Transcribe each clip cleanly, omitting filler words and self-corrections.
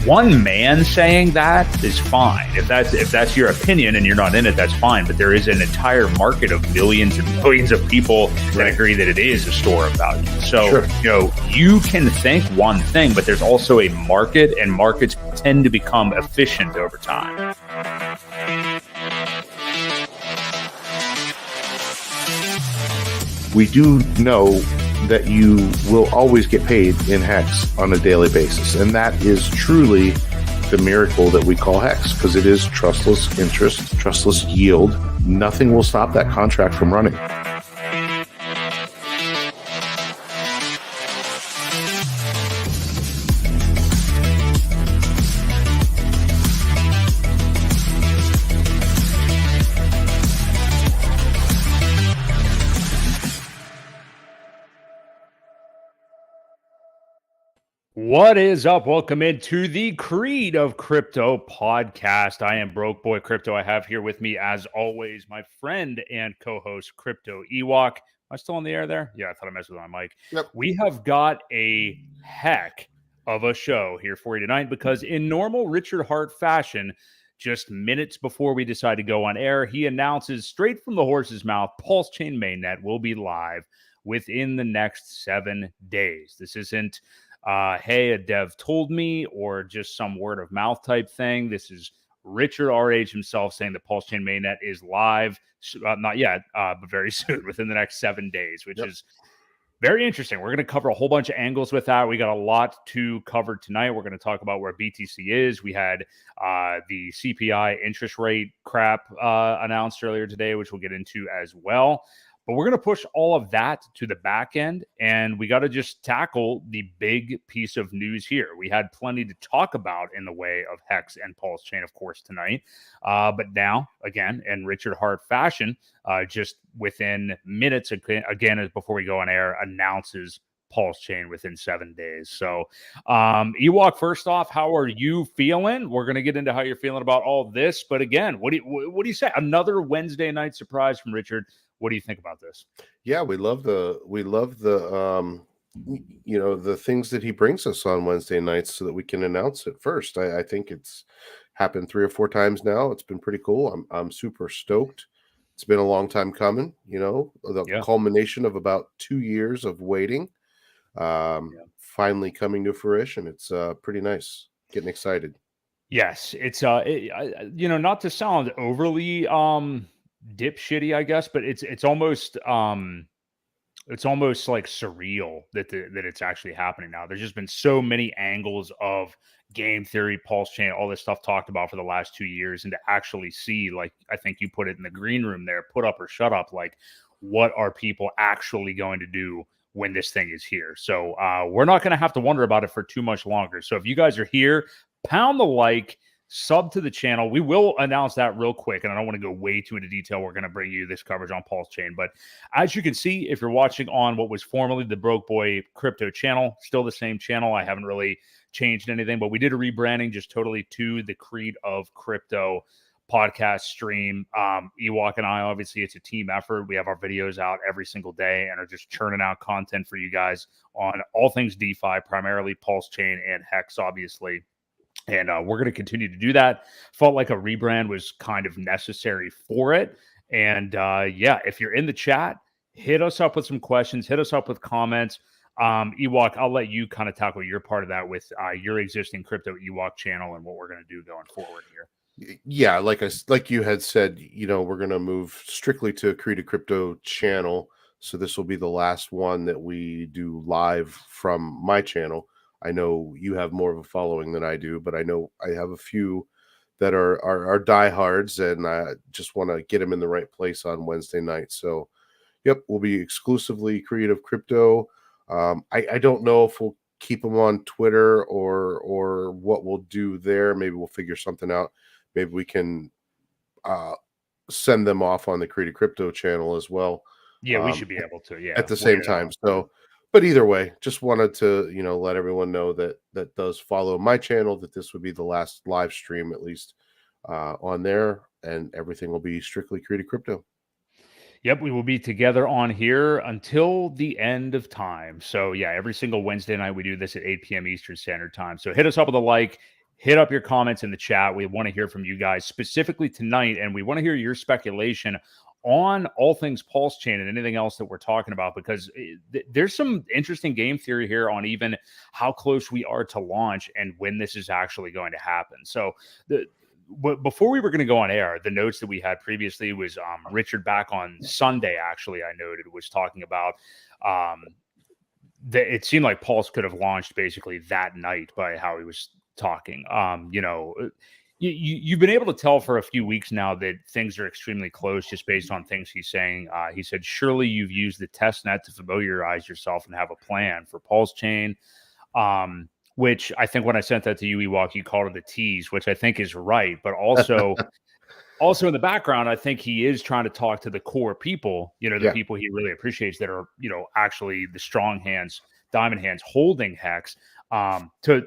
One man saying that is fine. If that's your opinion and you're not in it, that's fine. But there is an entire market of millions and millions of people that agree that it is a store of value. So, you can think one thing, but there's also a market, and markets tend to become efficient over time. We do know that you will always get paid in Hex on a daily basis. And that is truly the miracle that we call Hex, because it is trustless interest, trustless yield. Nothing will stop that contract from running. What is up? Welcome into the Creed of Crypto podcast. I am Broke Boi Crypto. I have here with me, as always, my friend and co-host, Crypto Ewok. Am I still on the air there? Yeah, I thought I messed with my mic. Yep. We have got a heck of a show here for you tonight because in normal Richard Hart fashion, just minutes before we decide to go on air, he announces straight from the horse's mouth, PulseChain Mainnet will be live within the next 7 days. This isn't hey, a dev told me, or just some word of mouth type thing. This is Richard RH himself saying that PulseChain Mainnet is live, not yet, but very soon, within the next 7 days, which is very interesting. We're going to cover a whole bunch of angles with that. We got a lot to cover tonight. We're going to talk about where BTC is. We had the CPI interest rate crap announced earlier today, which we'll get into as well. But we're going to push all of that to the back end, and we got to just tackle the big piece of news here. We had plenty to talk about in the way of Hex and PulseChain, of course, tonight. But now, again, in Richard Hart fashion, just within minutes, again, before we go on air, announces PulseChain within 7 days. So, Ewok, first off, how are you feeling? We're going to get into how you're feeling about all this. But again, what do you say? Another Wednesday night surprise from Richard. What do you think about this? Yeah, we love the the things that he brings us on Wednesday nights so that we can announce it first. I think it's happened 3 or 4 times now. It's been pretty cool. I'm super stoked. It's been a long time coming, the culmination of about 2 years of waiting, finally coming to fruition. It's pretty nice. Getting excited. Yes, it's not to sound overly dipshitty, I guess, but it's almost like surreal that it's actually happening now. There's just been so many angles of game theory, PulseChain, all this stuff talked about for the last 2 years, and to actually see, like I think you put it in the green room there, put up or shut up, like what are people actually going to do when this thing is here? So we're not going to have to wonder about it for too much longer. So if you guys are here, pound the like, sub to the channel. We will announce that real quick, and I don't want to go way too into detail. We're going to bring you this coverage on PulseChain, but as you can see, if you're watching on what was formerly the Broke Boi Crypto channel, still the same channel. I haven't really changed anything, but we did a rebranding just totally to the Creed of Crypto podcast stream. Ewok and I, obviously, it's a team effort. We have our videos out every single day and are just churning out content for you guys on all things DeFi, primarily PulseChain and Hex, obviously. And we're going to continue to do that. Felt like a rebrand was kind of necessary for it. And if you're in the chat, hit us up with some questions, hit us up with comments. Ewok, I'll let you kind of tackle your part of that with your existing Crypto Ewok channel and what we're going to do going forward here. Yeah, like you had said, we're going to move strictly to a Creed of Crypto channel. So this will be the last one that we do live from my channel. I know you have more of a following than I do, but I know I have a few that are diehards, and I just want to get them in the right place on Wednesday night. So, we'll be exclusively Creed of Crypto. I don't know if we'll keep them on Twitter or what we'll do there. Maybe we'll figure something out. Maybe we can send them off on the Creed of Crypto channel as well. Yeah, we should be able to. Yeah, at the we'll same get it time. on. So, but either way, just wanted to, let everyone know that does follow my channel, that this would be the last live stream, at least on there, and everything will be strictly Created Crypto. Yep, we will be together on here until the end of time. So yeah, every single Wednesday night we do this at 8 p.m. Eastern Standard Time. So hit us up with a like, hit up your comments in the chat. We want to hear from you guys specifically tonight, and we want to hear your speculation on all things PulseChain and anything else that we're talking about, because there's some interesting game theory here on even how close we are to launch and when this is actually going to happen. So before we were going to go on air, the notes that we had previously was Richard back on Sunday, actually, I noted, was talking about that it seemed like Pulse could have launched basically that night by how he was talking. You've been able to tell for a few weeks now that things are extremely close just based on things he's saying. He said, surely you've used the test net to familiarize yourself and have a plan for PulseChain. Which I think when I sent that to you, Ewok, you called it a tease, which I think is right. But also in the background, I think he is trying to talk to the core people, the people he really appreciates that are, actually the strong hands, diamond hands holding Hex, to,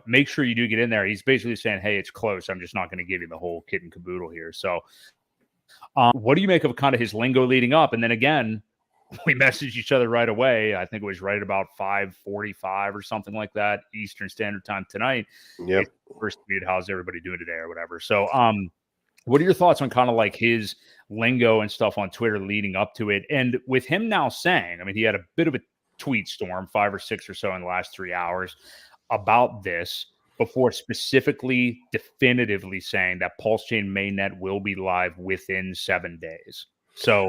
make sure you do get in there. He's basically saying, hey, it's close. I'm just not going to give you the whole kit and caboodle here. So what do you make of kind of his lingo leading up? And then again, we messaged each other right away. I think it was right about 5:45 or something like that Eastern Standard Time tonight. Yep. First tweet, how's everybody doing today or whatever. So what are your thoughts on kind of like his lingo and stuff on Twitter leading up to it? And with him now saying, I mean, he had a bit of a tweet storm, 5 or 6 or so in the last 3 hours about this before specifically definitively saying that PulseChain Mainnet will be live within 7 days. So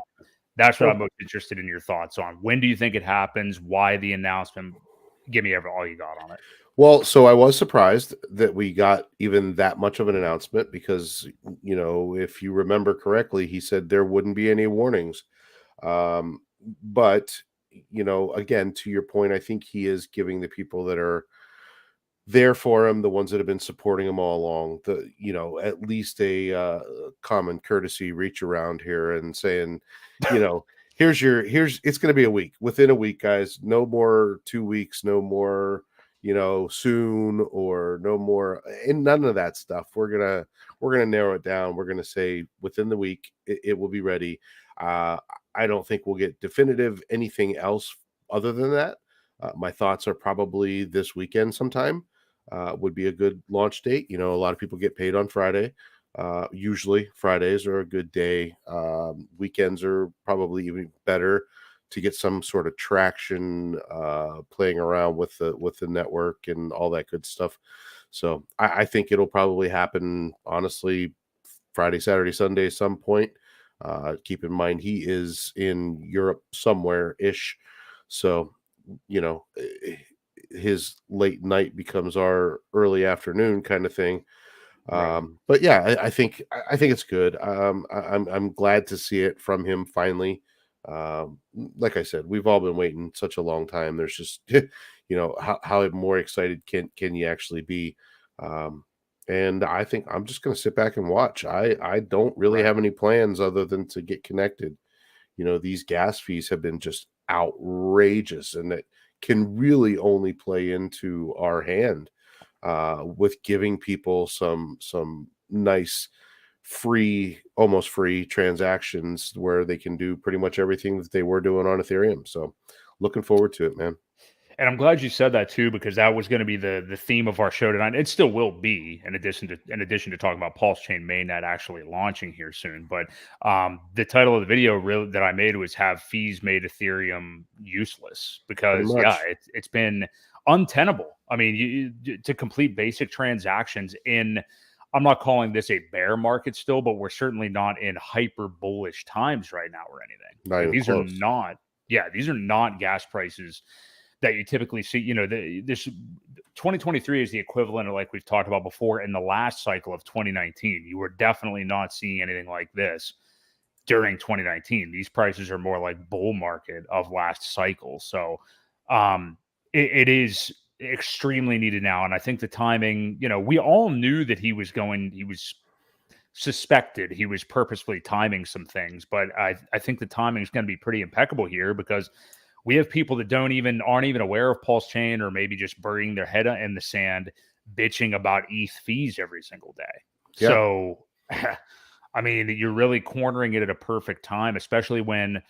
that's what I'm most interested in your thoughts on. When do you think it happens? Why the announcement? Give me all you got on it. Well, so I was surprised that we got even that much of an announcement because, if you remember correctly, he said there wouldn't be any warnings. But, again, to your point, I think he is giving the people that are there for him, the ones that have been supporting him all along, at least a common courtesy reach around here and saying, here's it's going to be a week, within a week, guys, no more 2 weeks, no more, soon, or no more, and none of that stuff. We're going to narrow it down. We're going to say within the week, it will be ready. I don't think we'll get definitive anything else other than that. My thoughts are probably this weekend sometime would be a good launch date. A lot of people get paid on Friday. Usually Fridays are a good day. Weekends are probably even better to get some sort of traction playing around with the network and all that good stuff. So I think it'll probably happen, honestly, Friday, Saturday, Sunday, some point. Keep in mind he is in Europe somewhere-ish. So, his late night becomes our early afternoon kind of thing. Right. But yeah, I think it's good. I'm glad to see it from him finally. Like I said, we've all been waiting such a long time. There's just how more excited can you actually be? And I think I'm just going to sit back and watch. I don't really have any plans other than to get connected. These gas fees have been just outrageous, and it can really only play into our hand with giving people some nice almost free transactions where they can do pretty much everything that they were doing on Ethereum. So looking forward to it, man. And I'm glad you said that too, because that was going to be the theme of our show tonight. It still will be, in addition to talking about PulseChain Mainnet actually launching here soon. But the title of the video really that I made was "Have Fees Made Ethereum Useless?" Because it's been untenable. I mean, to complete basic transactions in. I'm not calling this a bear market still, but we're certainly not in hyper bullish times right now or anything. Not even these close. These are not gas prices that you typically see. This 2023 is the equivalent of, like we've talked about before, in the last cycle of 2019. You were definitely not seeing anything like this during 2019. These prices are more like bull market of last cycle. So it is extremely needed now. And I think the timing, we all knew that he was suspected he was purposefully timing some things, but I think the timing is going to be pretty impeccable here because we have people that aren't even aware of PulseChain, or maybe just burying their head in the sand, bitching about ETH fees every single day. Yeah. So, I mean, you're really cornering it at a perfect time, especially when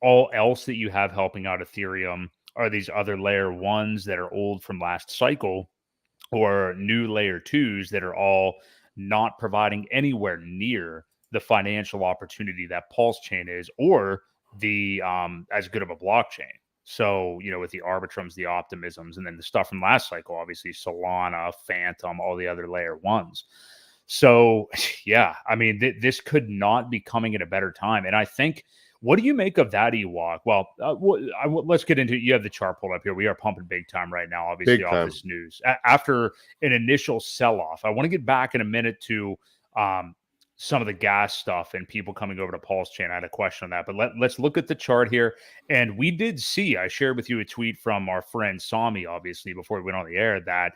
all else that you have helping out Ethereum are these other layer ones that are old from last cycle, or new layer twos that are all not providing anywhere near the financial opportunity that PulseChain is, or the as good of a blockchain. So, with the Arbitrums, the Optimisms, and then the stuff from last cycle, obviously Solana, Phantom, all the other layer ones. So, yeah, I mean, this could not be coming at a better time. And I think, what do you make of that, Ewok? Well, let's get into it. You have the chart pulled up here. We are pumping big time right now, obviously, Big off time. this news. After an initial sell-off, I want to get back in a minute to some of the gas stuff and people coming over to PulseChain. I had a question on that, but let's look at the chart here. And we did see, I shared with you a tweet from our friend Sami, obviously, before we went on the air, that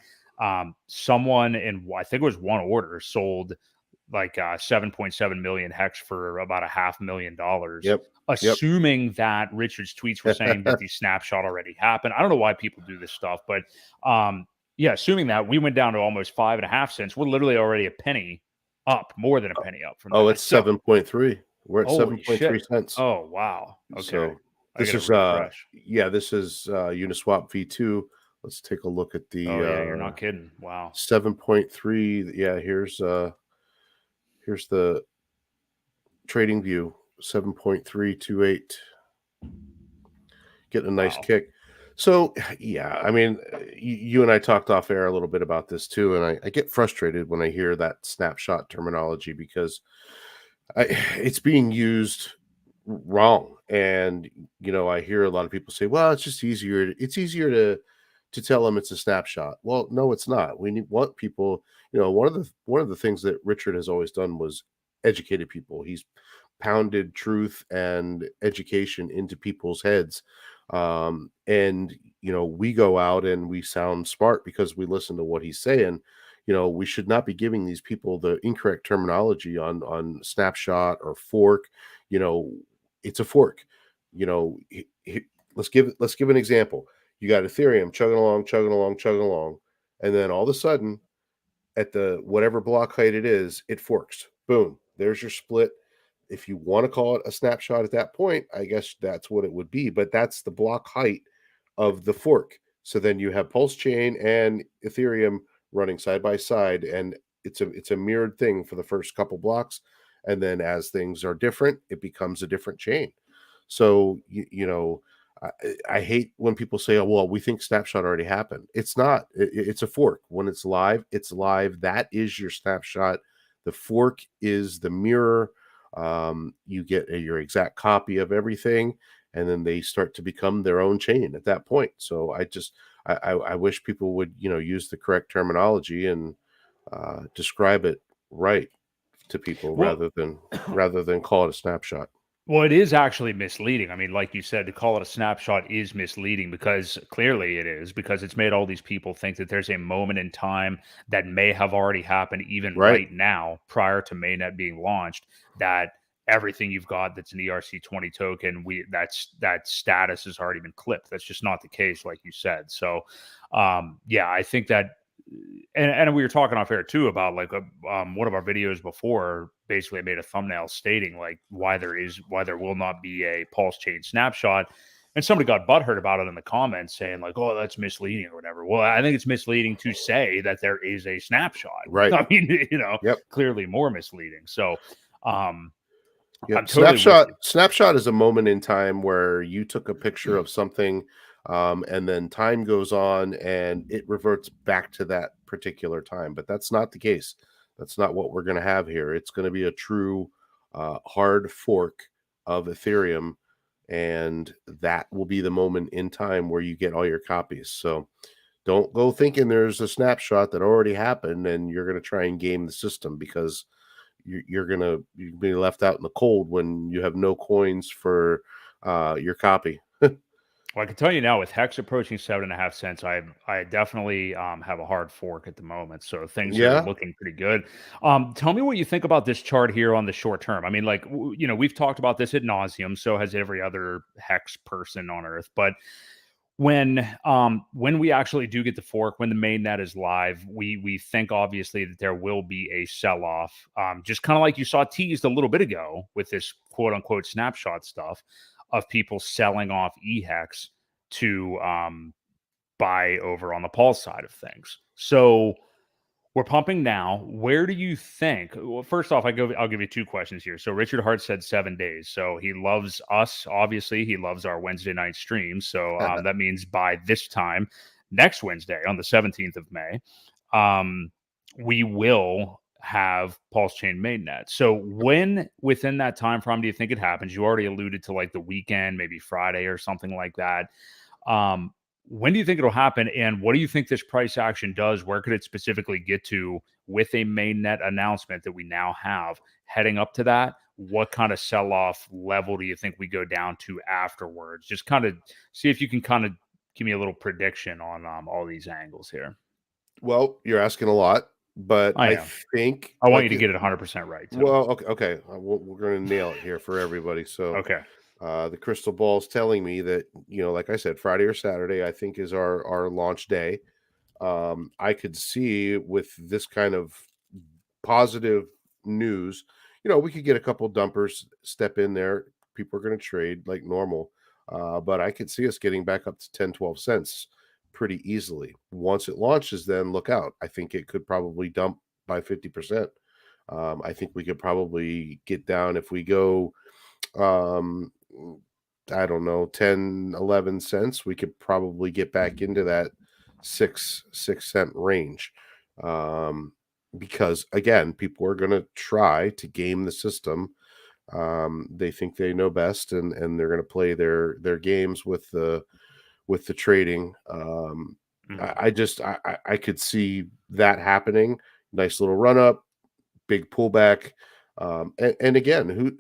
someone in, I think it was one order, sold like 7.7 million hex for about $500,000. Yep. Assuming that Richard's tweets were saying that the snapshot already happened. I don't know why people do this stuff, but yeah, assuming that, we went down to almost 5.5 cents. We're literally already a penny up, more than a penny up from that. It's 7.3. We're at Holy 7.3 shit. cents. Oh, wow. Okay. So this is refresh. this is Uniswap V2. Let's take a look at the you're not kidding. Wow. 7.3. Yeah, here's the trading view. 7.328. Getting a nice kick. So, yeah, I mean, you and I talked off air a little bit about this too, and I get frustrated when I hear that snapshot terminology because it's being used wrong. And, I hear a lot of people say, well, it's just easier. It's easier to tell them it's a snapshot. Well, no, it's not. Want people, one of the things that Richard has always done was educated people. He's pounded truth and education into people's heads. And we go out and we sound smart because we listen to what he's saying. We should not be giving these people the incorrect terminology on snapshot or fork. It's a fork. Let's give an example. You got Ethereum chugging along, and then all of a sudden, at the whatever block height it is, it forks. Boom, there's your split. If you want to call it a snapshot at that point, I guess that's what it would be. But that's the block height of the fork. So then you have PulseChain and Ethereum running side by side, and it's a mirrored thing for the first couple blocks, and then as things are different, it becomes a different chain. So I hate when people say, "Oh, well, we think snapshot already happened." It's not. It's a fork. When it's live, it's live. That is your snapshot. The fork is the mirror. You get your exact copy of everything, and then they start to become their own chain at that point. So I wish people would use the correct terminology and describe it right to people rather than call it a snapshot. Well, it is actually misleading. I mean, like you said, to call it a snapshot is misleading because clearly it is, because it's made all these people think that there's a moment in time that may have already happened even right now, prior to mainnet being launched, that everything you've got that's an ERC20 token, that status has already been clipped. That's just not the case, like you said. So, yeah, I think that. And we were talking off air too about like one of our videos before. Basically, I made a thumbnail stating like why there will not be a PulseChain snapshot, and somebody got butthurt about it in the comments, saying like, "Oh, that's misleading" or whatever. Well, I think it's misleading to say that there is a snapshot. Right. I mean, clearly more misleading. So, I'm totally snapshot is a moment in time where you took a picture of something. And then time goes on and it reverts back to that particular time. But that's not the case. That's not what we're going to have here. It's going to be a true hard fork of Ethereum. And that will be the moment in time where you get all your copies. So don't go thinking there's a snapshot that already happened and you're going to try and game the system, because you're going to be left out in the cold when you have no coins for your copy. Well, I can tell you now with Hex approaching 7.5 cents, I definitely have a hard fork at the moment. So things are Yeah. looking pretty good. Tell me what you think about this chart here on the short term. I mean, like, we've talked about this ad nauseum. So has every other Hex person on earth. But when we actually do get the fork, when the main net is live, we think obviously that there will be a sell-off. Just kind of like you saw teased a little bit ago with this quote unquote snapshot stuff of people selling off EHEX to buy over on the Pulse side of things. So we're pumping now. Where do you think? Well, first off, I'll give you two questions here. So Richard Hart said 7 days. So he loves us. Obviously, he loves our Wednesday night streams. So that means by this time next Wednesday on the 17th of May, we will have PulseChain Mainnet. So when within that time frame do you think it happens? You already alluded to like the weekend, maybe Friday or something like that. When do you think it'll happen? And what do you think this price action does? Where could it specifically get to with a mainnet announcement that we now have heading up to that? What kind of sell-off level do you think we go down to afterwards? Just kind of see if you can kind of give me a little prediction on all these angles here. Well, you're asking a lot, but I I am. think I want you to get it 100% right, too. well, okay. We're going to nail it here for everybody. So, Okay. the crystal ball is telling me that, like I said, Friday or Saturday, I think is our launch day. I could see with this kind of positive news, we could get a couple dumpers step in there. People are going to trade like normal. But I could see us getting back up to 10, 12 cents pretty easily. Once it launches, then look out. I think it could probably dump by 50%. I think we could probably get down if we go, um, I don't know, 10, 11 cents. We could probably get back into that 6 cent range. Because again, people are going to try to game the system. They think they know best, and they're going to play their games with the trading. I could see that happening. Nice little run up, big pullback. And again,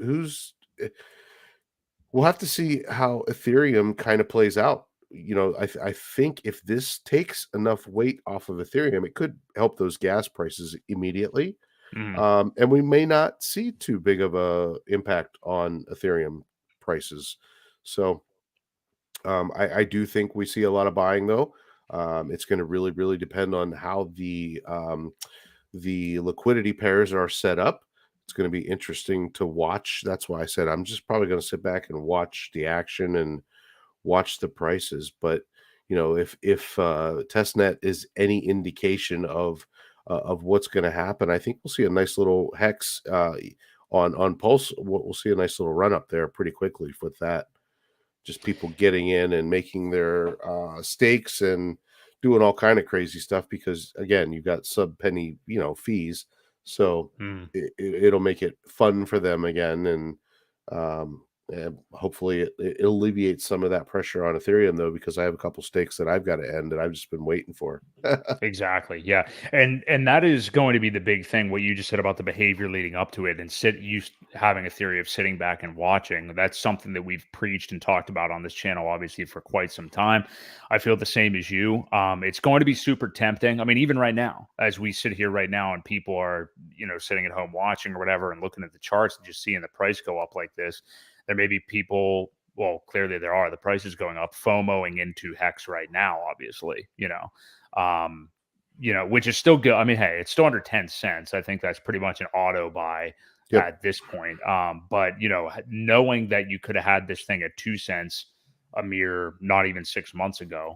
we'll have to see how Ethereum kind of plays out. I think if this takes enough weight off of Ethereum, it could help those gas prices immediately. And we may not see too big of a impact on Ethereum prices. So I do think we see a lot of buying though. It's going to really, really depend on how the liquidity pairs are set up. It's going to be interesting to watch. That's why I said I'm just probably going to sit back and watch the action and watch the prices. But if testnet is any indication of what's going to happen, I think we'll see a nice little hex on Pulse. We'll see a nice little run up there pretty quickly with that. Just people getting in and making their stakes and doing all kind of crazy stuff because again, you've got sub penny fees, so it'll make it fun for them again, and hopefully it alleviates some of that pressure on Ethereum though, because I have a couple stakes that I've got to end that I've just been waiting for. Exactly. Yeah. And that is going to be the big thing, what you just said about the behavior leading up to it and having a theory of sitting back and watching. That's something that we've preached and talked about on this channel, obviously, for quite some time. I feel the same as you. It's going to be super tempting. I mean, even right now, as we sit here right now and people are, sitting at home watching or whatever and looking at the charts and just seeing the price go up like this, there may be people, well, clearly there are, the price is going up, FOMOing into Hex right now, obviously, which is still good. I mean, hey, it's still under 10 cents. I think that's pretty much an auto buy at this point. But, knowing that you could have had this thing at 2 cents a mere not even 6 months ago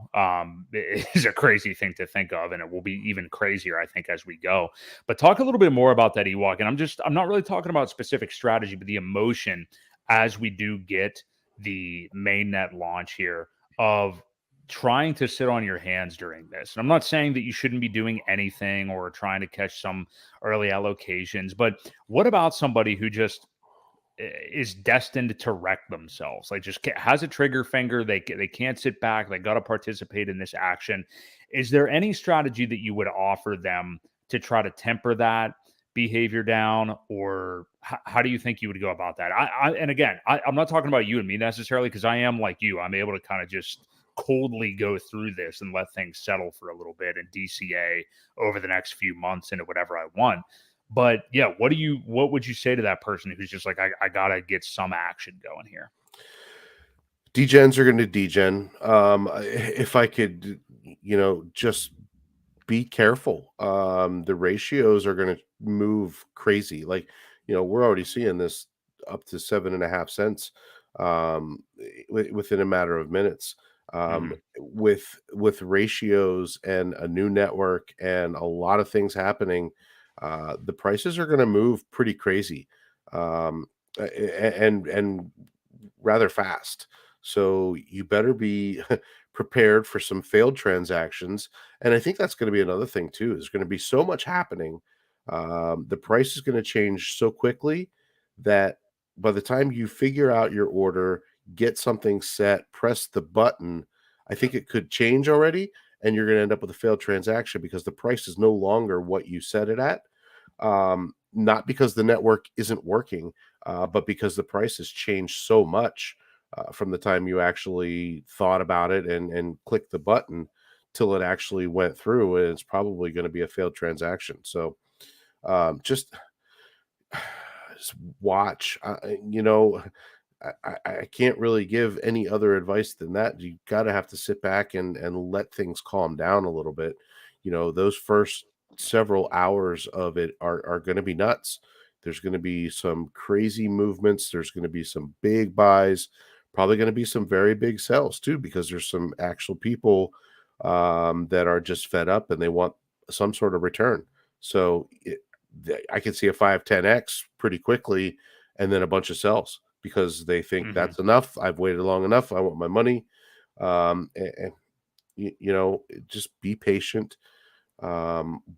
is a crazy thing to think of. And it will be even crazier, I think, as we go. But talk a little bit more about that, Ewok. And I'm not really talking about specific strategy, but the emotion as we do get the mainnet launch here of trying to sit on your hands during this. And I'm not saying that you shouldn't be doing anything or trying to catch some early allocations, but what about somebody who just is destined to wreck themselves? Like just has a trigger finger. They can't sit back. They got to participate in this action. Is there any strategy that you would offer them to try to temper that? behavior down, or how do you think you would go about that? And again, I'm not talking about you and me necessarily, because I am like you. I'm able to kind of just coldly go through this and let things settle for a little bit and DCA over the next few months into whatever I want. But yeah, what would you say to that person who's just like, I gotta get some action going here? Degens are going to degen. If I could, just be careful. The ratios are going to move crazy. Like, we're already seeing this up to 7.5 cents within a matter of minutes. With ratios and a new network and a lot of things happening, the prices are going to move pretty crazy, and rather fast. So you better be prepared for some failed transactions. And I think that's going to be another thing too. There's going to be so much happening. The price is going to change so quickly that by the time you figure out your order, get something set, press the button, I think it could change already. And you're going to end up with a failed transaction because the price is no longer what you set it at. Not because the network isn't working, but because the price has changed so much from the time you actually thought about it and clicked the button till it actually went through. And it's probably going to be a failed transaction. So just watch. I can't really give any other advice than that. You got to have to sit back and let things calm down a little bit. Those first several hours of it are going to be nuts. There's going to be some crazy movements. There's going to be some big buys, probably going to be some very big sells too, because there's some actual people that are just fed up and they want some sort of return. So I can see a 5-10x pretty quickly, and then a bunch of sells because they think that's enough. I've waited long enough. I want my money. And just be patient.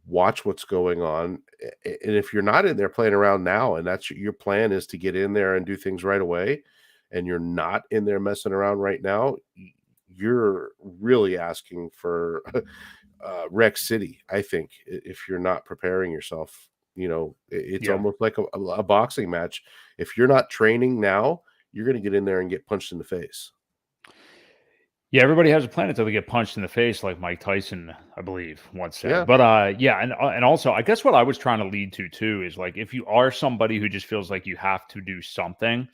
Watch what's going on. And if you're not in there playing around now, and that's your plan is to get in there and do things right away, and you're not in there messing around right now, you're really asking for Rex City, I think, if you're not preparing yourself. It's almost like a boxing match. If you're not training now, you're going to get in there and get punched in the face. Yeah, everybody has a plan until they get punched in the face, like Mike Tyson, I believe, once said. Yeah. But yeah, and also, I guess what I was trying to lead to too is like, if you are somebody who just feels like you have to do something,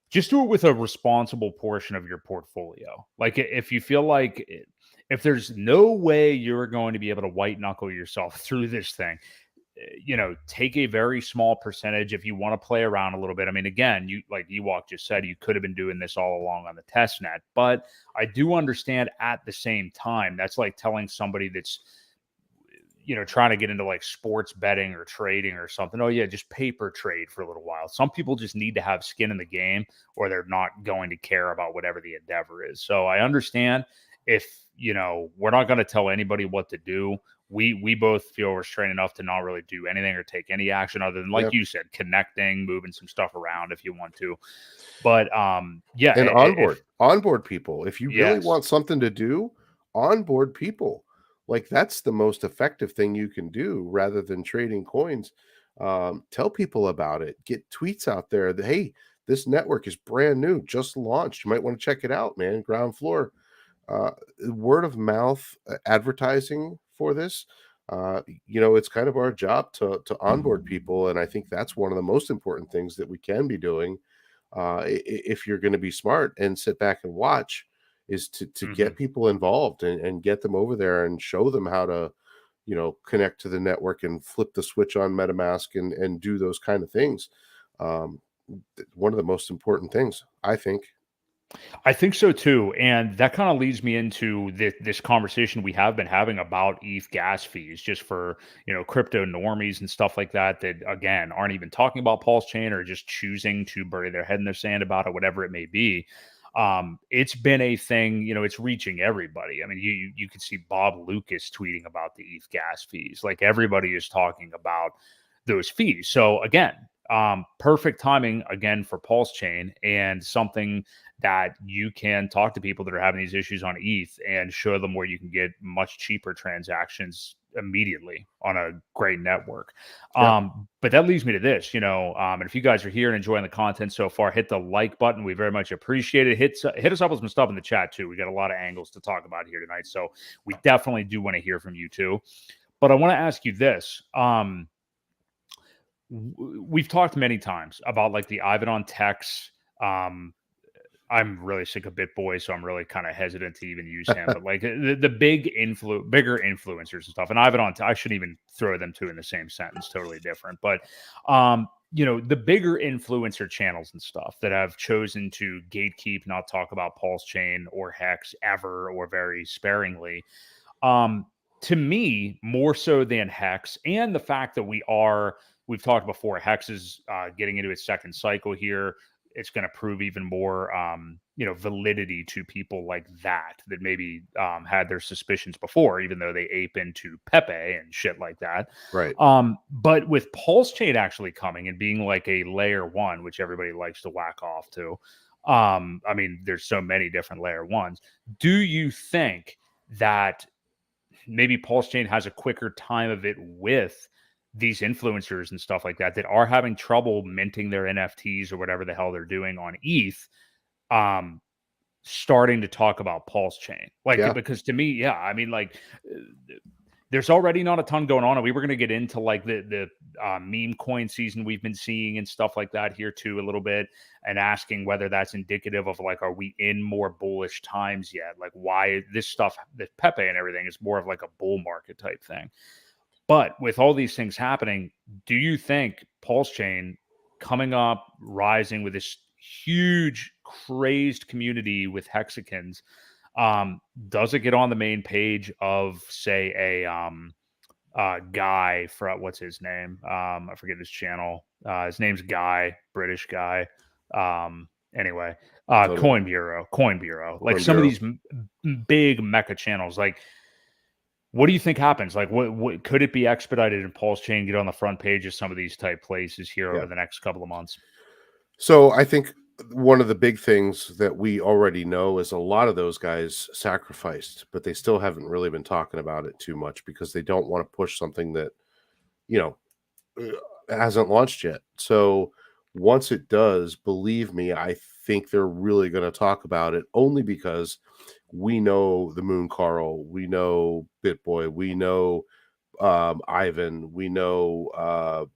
just do it with a responsible portion of your portfolio. Like, if you feel like if there's no way you're going to be able to white knuckle yourself through this thing, take a very small percentage if you want to play around a little bit. I mean, again, you like Ewok just said, you could have been doing this all along on the test net, but I do understand at the same time, that's like telling somebody that's, trying to get into like sports betting or trading or something. Oh yeah, just paper trade for a little while. Some people just need to have skin in the game or they're not going to care about whatever the endeavor is. So I understand if, we're not going to tell anybody what to do. We both feel restrained enough to not really do anything or take any action other than, like you said, connecting, moving some stuff around if you want to. But yeah, and onboard people. If you really want something to do, onboard people. Like that's the most effective thing you can do rather than trading coins. Tell people about it. Get tweets out there that, hey, this network is brand new, just launched. You might want to check it out, man. Ground floor. Word of mouth advertising for this. It's kind of our job to onboard people, and I think that's one of the most important things that we can be doing. If you're going to be smart and sit back and watch, is to get people involved and get them over there and show them how to, connect to the network and flip the switch on MetaMask and do those kind of things. One of the most important things, I think. I think so too, and that kind of leads me into this conversation we have been having about ETH gas fees, just for crypto normies and stuff like that. That again aren't even talking about PulseChain or just choosing to bury their head in their sand about it, whatever it may be. It's been a thing. It's reaching everybody. I mean, you can see Bob Lucas tweeting about the ETH gas fees. Like everybody is talking about those fees. So again, perfect timing again for PulseChain, and something that you can talk to people that are having these issues on ETH and show them where you can get much cheaper transactions immediately on a great network. Yeah. But that leads me to this, and if you guys are here and enjoying the content so far, hit the like button. We very much appreciate it. Hit us up with some stuff in the chat too. We got a lot of angles to talk about here tonight, so we definitely do want to hear from you too. But I want to ask you this. We've talked many times about like the Ivan on Tex. I'm really sick of BitBoy, so I'm really kind of hesitant to even use him. But like the bigger influencers and stuff, and Ivan on, I shouldn't even throw them two in the same sentence. Totally different. But the bigger influencer channels and stuff that have chosen to gatekeep, not talk about PulseChain or Hex ever, or very sparingly. To me, more so than Hex, and the fact that we've talked before, Hex is getting into its second cycle here. It's going to prove even more, validity to people like that maybe had their suspicions before, even though they ape into PEPE and shit like that. Right. But with PulseChain actually coming and being like a layer one, which everybody likes to whack off to, I mean, there's so many different layer ones. Do you think that maybe PulseChain has a quicker time of it with these influencers and stuff like that are having trouble minting their NFTs or whatever the hell they're doing on ETH, starting to talk about PulseChain? Because to me, I mean, there's already not a ton going on, and we were going to get into like the meme coin season we've been seeing and stuff like that here too a little bit, and asking whether that's indicative of like, are we in more bullish times yet? Like why this stuff, the PEPE and everything, is more of like a bull market type thing. But with all these things happening, do you think PulseChain coming up, rising with this huge, crazed community with hexagons, does it get on the main page of, say, a guy for what's his name? I forget his channel. His name's Guy, British guy. Anyway, Coin Bureau, like some of these big mecha channels, like. What do you think happens? Like, what could it be expedited in PulseChain, get on the front page of some of these type places here over the next couple of months? So I think one of the big things that we already know is a lot of those guys sacrificed, but they still haven't really been talking about it too much because they don't want to push something that, hasn't launched yet. So once it does, believe me, I think they're really going to talk about it, only because we know the Moon Carl, we know BitBoy, we know Ivan, we know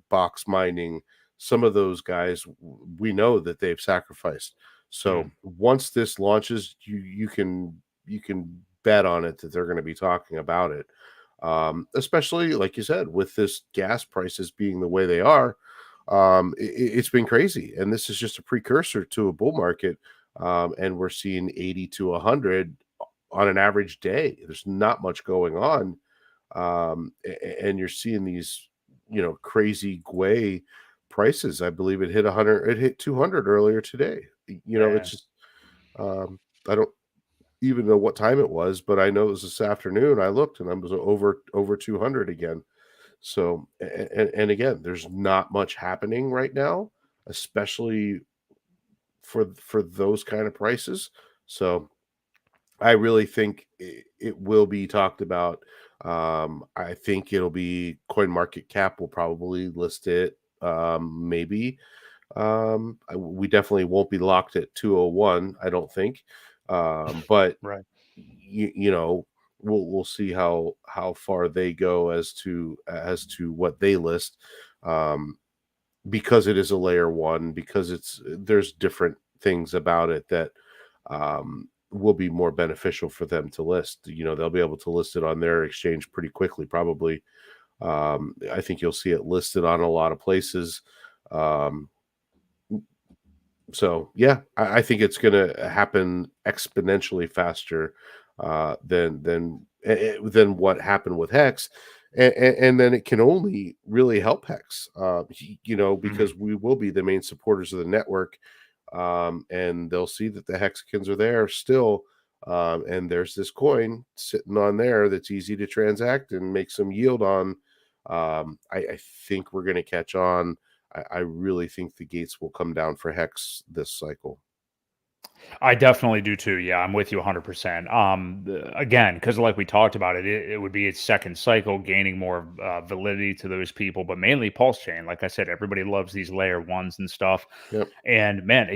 Box Mining. Some of those guys, we know that they've sacrificed. So once this launches, you can bet on it that they're going to be talking about it. Especially like you said, with this gas prices being the way they are, it's been crazy, and this is just a precursor to a bull market. And we're seeing 80 to 100 on an average day. There's not much going on, and you're seeing these, crazy Gwei prices. I believe it hit 100. It hit 200 earlier today. It's just, I don't even know what time it was, but I know it was this afternoon. I looked and I was over 200 again. So, and again, there's not much happening right now, especially for those kind of prices. So I really think it will be talked about. I think it'll be CoinMarketCap will probably list it. Maybe we definitely won't be locked at 201, I don't think. But right. We'll see how far they go as to what they list, because it is a layer one, because there's different things about it that will be more beneficial for them to list. They'll be able to list it on their exchange pretty quickly, probably. I think you'll see it listed on a lot of places. So yeah, I think it's going to happen exponentially faster than what happened with Hex, and then it can only really help Hex, because we will be the main supporters of the network, and they'll see that the hexagons are there still, and there's this coin sitting on there that's easy to transact and make some yield on. I think we're going to catch on. I really think the gates will come down for Hex this cycle. I definitely do too. Yeah, I'm with you 100%. Again, because like we talked about it would be its second cycle, gaining more validity to those people, but mainly Pulse Chain. Like I said, everybody loves these layer ones and stuff. Yep. And man,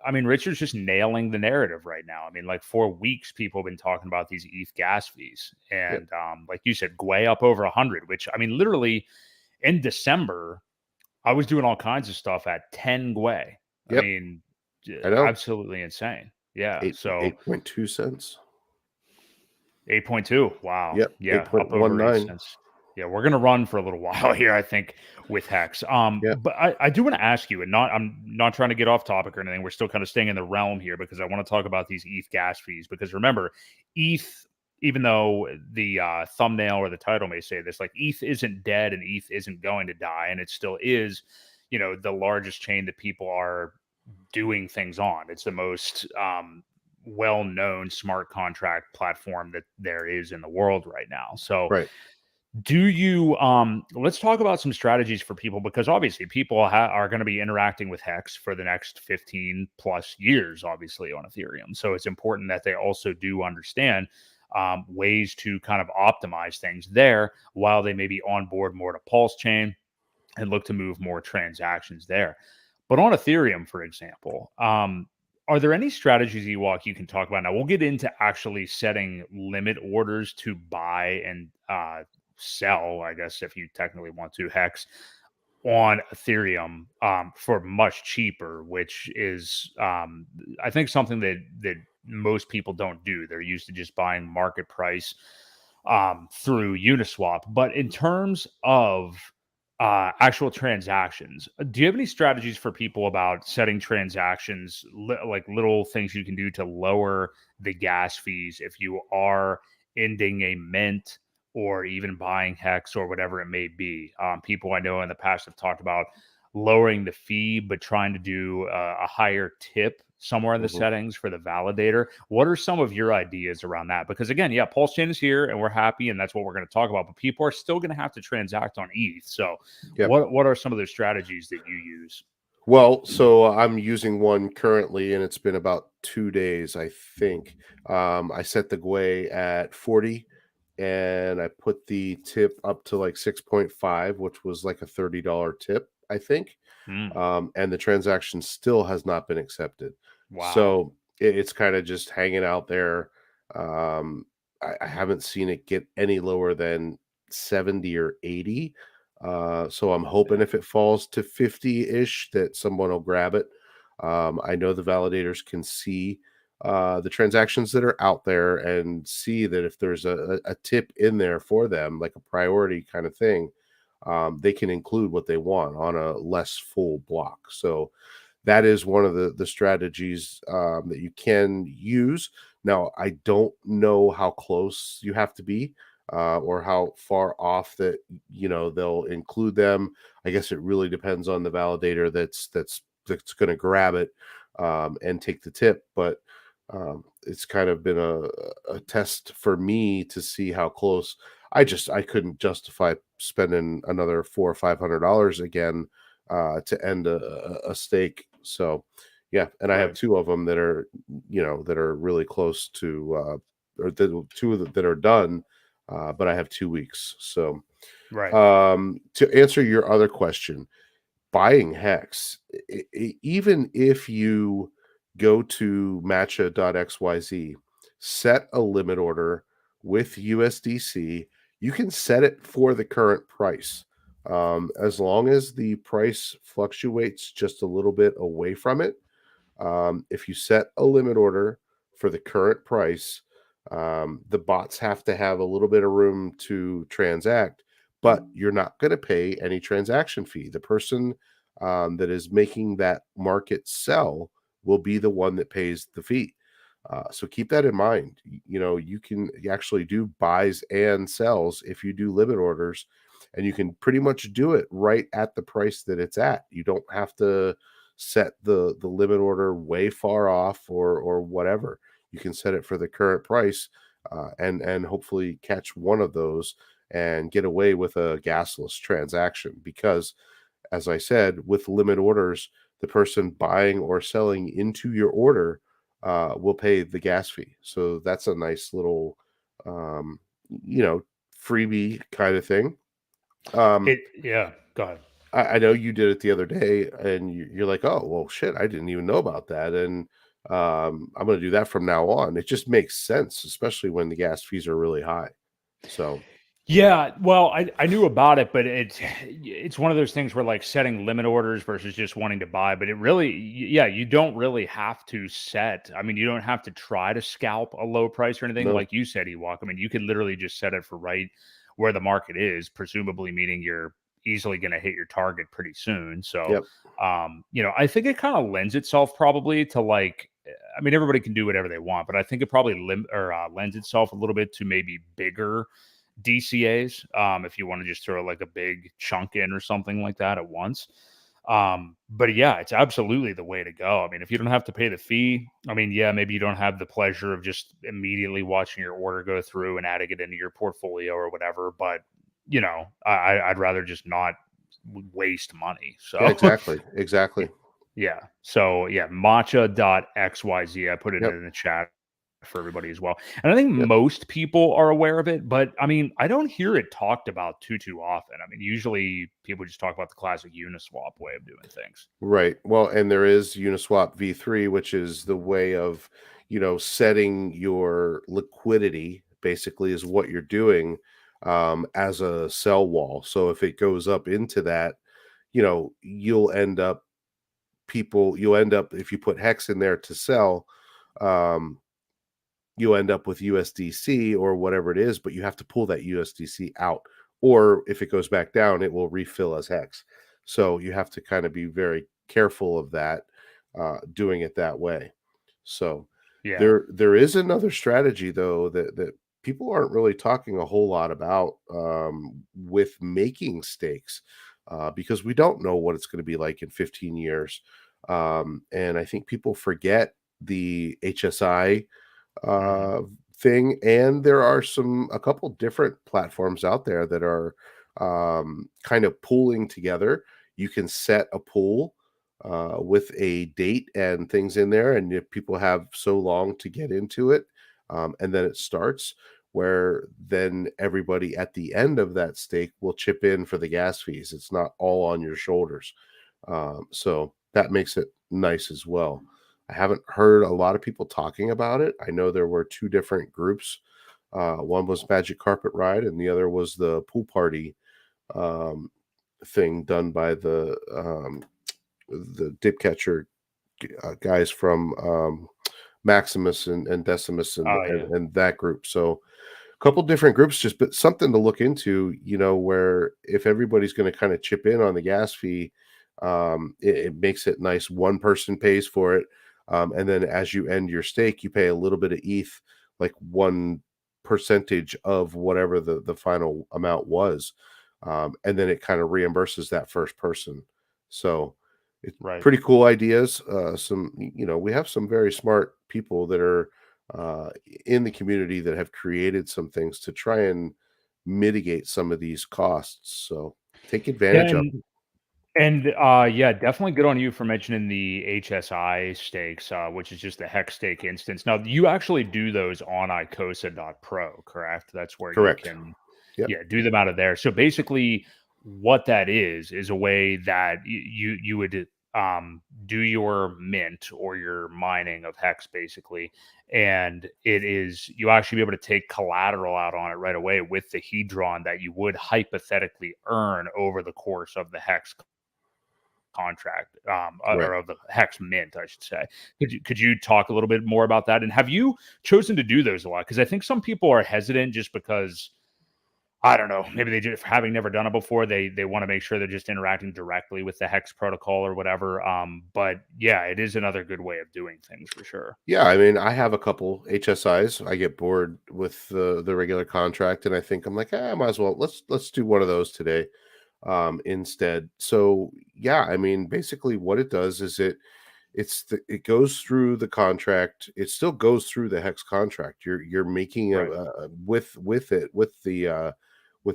I mean, Richard's just nailing the narrative right now. I mean, like for weeks, people have been talking about these ETH gas fees. Yep. And like you said, Gwei up over 100, which I mean, literally in December, I was doing all kinds of stuff at 10 Gwei. I Yep. mean, I know. absolutely insane. Yeah. Eight So 8.2 cents. 8.2. Wow. Yep. Yeah. Up over 8 8.19. cents. Yeah. We're going to run for a little while here, I think, with Hex. Yep. But I do want to ask you, and I'm not trying to get off topic or anything. We're still kind of staying in the realm here because I want to talk about these ETH gas fees. Because remember, ETH, even though the thumbnail or the title may say this, like ETH isn't dead and ETH isn't going to die. And it still is, the largest chain that people are doing things on. It's the most well-known smart contract platform that there is in the world right now. So Right. do you let's talk about some strategies for people, because obviously people are going to be interacting with Hex for the next 15 plus years, obviously, on Ethereum. So it's important that they also do understand ways to kind of optimize things there while they may be on board more to Pulse Chain and look to move more transactions there. But on Ethereum, for example, are there any strategies, Ewok, you can talk about? Now, we'll get into actually setting limit orders to buy and sell, I guess, if you technically want to, Hex on Ethereum for much cheaper, which is, I think, something that most people don't do. They're used to just buying market price through Uniswap. But in terms of actual transactions, do you have any strategies for people about setting transactions, like little things you can do to lower the gas fees if you are ending a mint or even buying Hex or whatever it may be? People I know in the past have talked about lowering the fee, but trying to do a higher tip somewhere in the Mhm. settings for the validator. What are some of your ideas around that? Because again, yeah, Pulse Chain is here and we're happy, and that's what we're going to talk about. But people are still going to have to transact on ETH. So, Yep. what are some of the strategies that you use? Well, so I'm using one currently, and it's been about 2 days, I think. I set the Gwei at 40, and I put the tip up to like 6.5, which was like a $30 tip, I think. Hmm. And the transaction still has not been accepted. Wow. So it's kind of just hanging out there. Um, I haven't seen it get any lower than 70 or 80. So I'm hoping if it falls to 50-ish that someone will grab it. I know the validators can see the transactions that are out there and see that if there's a tip in there for them, like a priority kind of thing, they can include what they want on a less full block. So that is one of the strategies that you can use. Now, I don't know how close you have to be or how far off that they'll include them. I guess it really depends on the validator that's going to grab it and take the tip. But it's kind of been a test for me to see how close. I couldn't justify spending another $400 or $500 again to end a stake. So yeah, and I have Right. two of them that are that are really close to or that are done, but I have 2 weeks. So Right. to answer your other question, buying Hex, even if you go to matcha.xyz, set a limit order with USDC, you can set it for the current price. As long as the price fluctuates just a little bit away from it, if you set a limit order for the current price, the bots have to have a little bit of room to transact, but you're not going to pay any transaction fee. The person that is making that market sell will be the one that pays the fee. So keep that in mind. You can actually do buys and sells if you do limit orders, and you can pretty much do it right at the price that it's at. You don't have to set the limit order way far off or whatever. You can set it for the current price, and hopefully catch one of those and get away with a gasless transaction. Because, as I said, with limit orders, the person buying or selling into your order will pay the gas fee. So that's a nice little, um, you know, freebie kind of thing. Um, Yeah, go ahead. I know you did it the other day, and you're like, "Oh, well, shit, I didn't even know about that," and I'm going to do that from now on. It just makes sense, especially when the gas fees are really high. So, Yeah, well, I knew about it, but it's one of those things where like setting limit orders versus just wanting to buy, but it really, yeah, you don't really have to set. I mean, you don't have to try to scalp a low price or anything, no, like you said, Ewok. I mean, you could literally just set it for right where the market is, presumably meaning you're easily going to hit your target pretty soon. So, yep, I think it kind of lends itself probably to like. I mean, everybody can do whatever they want, but I think it probably lends itself a little bit to maybe bigger DCAs, if you want to just throw like a big chunk in or something like that at once. But yeah, it's absolutely the way to go. I mean, if you don't have to pay the fee, I mean, yeah, maybe you don't have the pleasure of just immediately watching your order go through and adding it into your portfolio or whatever. But I'd rather just not waste money. yeah, So exactly, exactly, yeah. So yeah, matcha.xyz. I put it yep, in the chat for everybody as well. And I think yep. most people are aware of it, but I mean, I don't hear it talked about too often. I mean, usually people just talk about the classic Uniswap way of doing things. Right. Well, and there is Uniswap V3, which is the way of, setting your liquidity, basically, is what you're doing as a sell wall. So if it goes up into that, you'll end up if you put Hex in there to sell, um, you'll end up with USDC or whatever it is, but you have to pull that USDC out. Or if it goes back down, it will refill as Hex. So you have to kind of be very careful of that, doing it that way. So Yeah. there is another strategy though that people aren't really talking a whole lot about, with making stakes, because we don't know what it's going to be like in 15 years. And I think people forget the HSI Mhm. uh, thing. And there are a couple different platforms out there that are kind of pooling together. You can set a pool with a date and things in there, and if people have so long to get into it, and then it starts. Where then everybody at the end of that stake will chip in for the gas fees. It's not all on your shoulders. So that makes it nice as well. I haven't heard a lot of people talking about it. I know there were two different groups. One was Magic Carpet Ride, and the other was the pool party um, thing done by the dip catcher guys from Maximus and Decimus and, Oh and yeah. and that group. So a couple different groups, just but something to look into. Where if everybody's going to kind of chip in on the gas fee, it makes it nice. One person pays for it, and then as you end your stake, you pay a little bit of ETH, like one percentage of whatever the final amount was, and then it kind of reimburses that first person. So it's Right. pretty cool ideas. We have some very smart people that are uh, in the community that have created some things to try and mitigate some of these costs. So take Yeah, advantage of them. yeah, definitely good on you for mentioning the HSI stakes, which is just the hex stake instance. Now, you actually do those on icosa.pro, correct? That's where you Correct. can, Yep. yeah, do them out of there. So basically, what that is a way that you would do your mint or your mining of hex, basically, and it is you actually be able to take collateral out on it right away with the hedron that you would hypothetically earn over the course of the hex contract, Right. or of the Hex Mint, I should say. Could you talk a little bit more about that? And have you chosen to do those a lot? Because I think some people are hesitant just because I don't know, maybe they just having never done it before, they want to make sure they're just interacting directly with the Hex protocol or whatever. But yeah, it is another good way of doing things for sure. Yeah, I mean, I have a couple HSIs. I get bored with the regular contract, and I think I'm like, I might as well let's do one of those today, instead. So yeah, I mean, basically, what it does is it goes through the contract. It still goes through the hex contract. You're making Right. with it with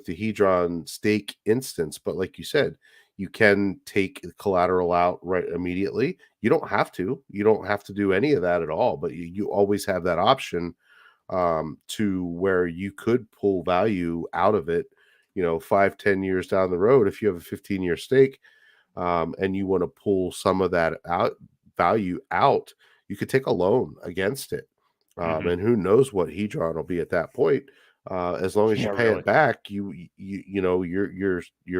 the Hedron stake instance. But like you said, You can take collateral out right immediately. You don't have to. You don't have to do any of that at all, but you always have that option to where you could pull value out of it, 5-10 years down the road. If you have a 15-year stake, and you want to pull some of that out value out, you could take a loan against it. And who knows what hedron will be at that point. As long as you Yeah, pay really. it back, your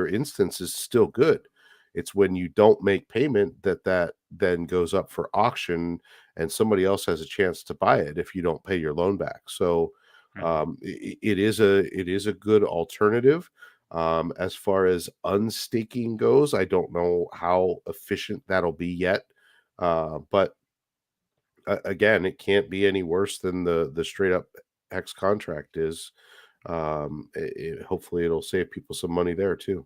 instance is still good. It's when you don't make payment that then goes up for auction, and somebody else has a chance to buy it if you don't pay your loan back. So it is a good alternative. As far as unstaking goes, I don't know how efficient that'll be yet. But again, it can't be any worse than the straight up hex contract is. Hopefully it'll save people some money there too.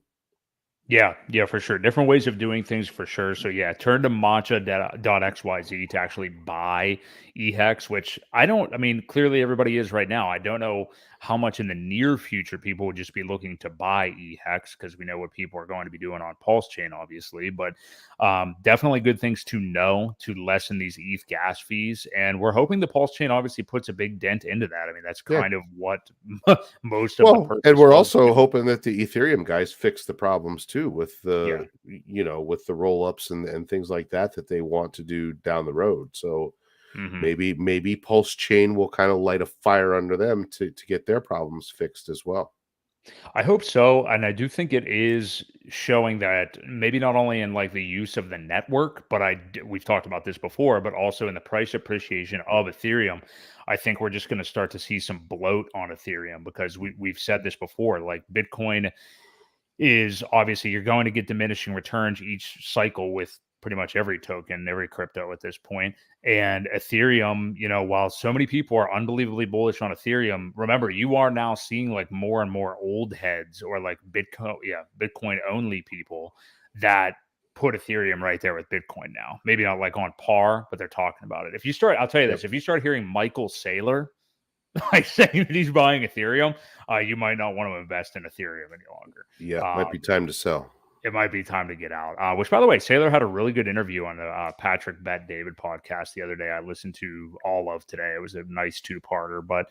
Yeah, for sure. Different ways of doing things for sure. So yeah, turn to matcha.xyz to actually buy EHEX, which I mean, clearly everybody is right now. I don't know how much in the near future people would just be looking to buy EHEX because we know what people are going to be doing on PulseChain, obviously. But definitely good things to know to lessen these ETH gas fees. And we're hoping the PulseChain obviously puts a big dent into that. I mean, that's Yeah. kind of what most of the Well, purpose and we're was also to. hoping that the Ethereum guys fix the problems too with Yeah. with the roll ups and things like that they want to do down the road. So Hmm. maybe Pulse Chain will kind of light a fire under them to get their problems fixed as well. I hope so, and I do think it is showing that maybe not only in like the use of the network, but we've talked about this before, but also in the price appreciation of Ethereum. I think we're just going to start to see some bloat on Ethereum because we've said this before. Like Bitcoin is obviously you're going to get diminishing returns each cycle with pretty much every token, every crypto at this point. And Ethereum, while so many people are unbelievably bullish on Ethereum, remember you are now seeing like more and more old heads or like Bitcoin only people that put Ethereum right there with Bitcoin now. Maybe not like on par, but they're talking about it. I'll tell you Yep. this, if you start hearing Michael Saylor like saying that he's buying Ethereum, you might not want to invest in Ethereum any longer. Yeah, might be time to sell. It might be time to get out. Which, by the way, Saylor had a really good interview on the Patrick Bet David podcast the other day. I listened to all of today. It was a nice two-parter. But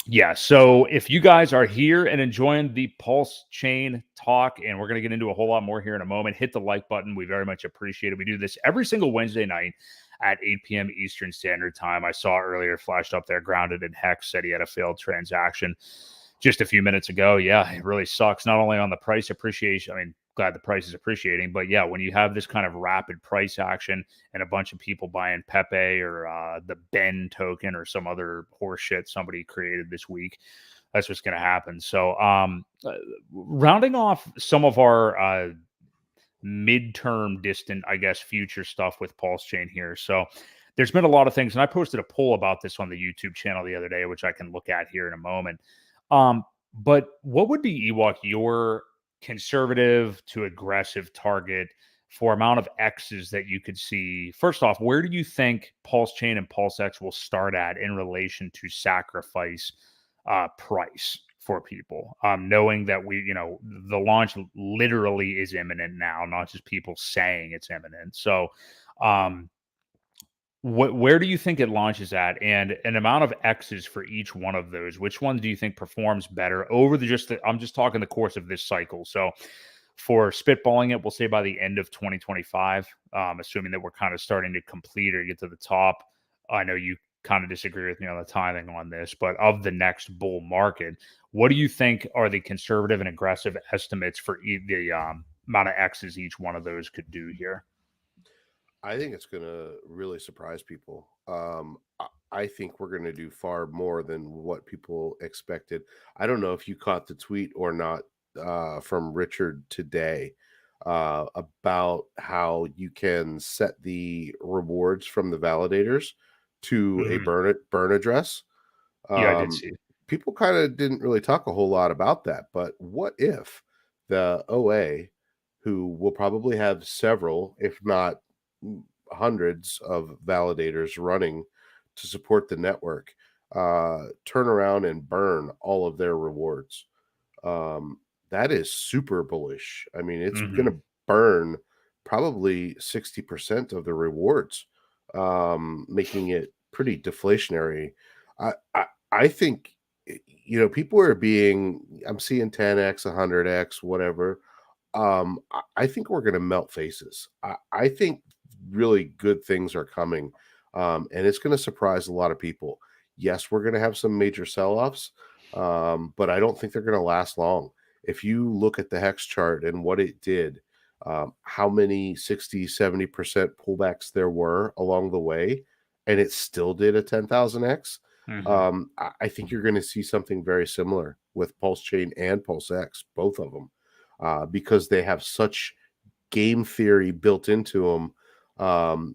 yeah, so if you guys are here and enjoying the Pulse Chain talk, and we're going to get into a whole lot more here in a moment, hit the like button. We very much appreciate it. We do this every single Wednesday night at 8 p.m. Eastern Standard Time. I saw earlier flashed up there, Grounded in Hex, said he had a failed transaction just a few minutes ago. Yeah, it really sucks. Not only on the price appreciation, I mean, glad the price is appreciating, but yeah, when you have this kind of rapid price action and a bunch of people buying PEPE or the Ben token or some other horse shit somebody created this week, that's what's going to happen. So, rounding off some of our midterm distant, I guess, future stuff with Pulse Chain here. So there's been a lot of things, and I posted a poll about this on the YouTube channel the other day, which I can look at here in a moment. But what would be, Ewok, your conservative to aggressive target for amount of X's that you could see? First off, where do you think Pulse Chain and PulseX will start at in relation to sacrifice price for people, knowing that the launch literally is imminent now, not just people saying it's imminent. So, where do you think it launches at, and an amount of X's for each one of those? Which one do you think performs better over I'm just talking the course of this cycle. So, for spitballing it, we'll say by the end of 2025, assuming that we're kind of starting to complete or get to the top. I know you kind of disagree with me on the timing on this, but of the next bull market, what do you think are the conservative and aggressive estimates for the amount of X's each one of those could do here? I think it's going to really surprise people. I think we're going to do far more than what people expected. I don't know if you caught the tweet or not from Richard today about how you can set the rewards from the validators to a Mhm. burn address. Yeah, I did Um, see. People kind of didn't really talk a whole lot about that, but what if the OA, who will probably have several, if not hundreds of validators running to support the network, turn around and burn all of their rewards? Um, that is super bullish. I mean, it's going Hmm. to burn probably 60% of the rewards, making it pretty deflationary. I think, people are being, I'm seeing 10x, 100x, whatever. I think we're going to melt faces. I think really good things are coming, and it's going to surprise a lot of people. Yes, we're going to have some major sell-offs, but I don't think they're going to last long. If you look at the hex chart and what it did, how many 60, 70% pullbacks there were along the way, and it still did a 10,000x. Hmm. I think you're going to see something very similar with PulseChain and PulseX, both of them, because they have such game theory built into them.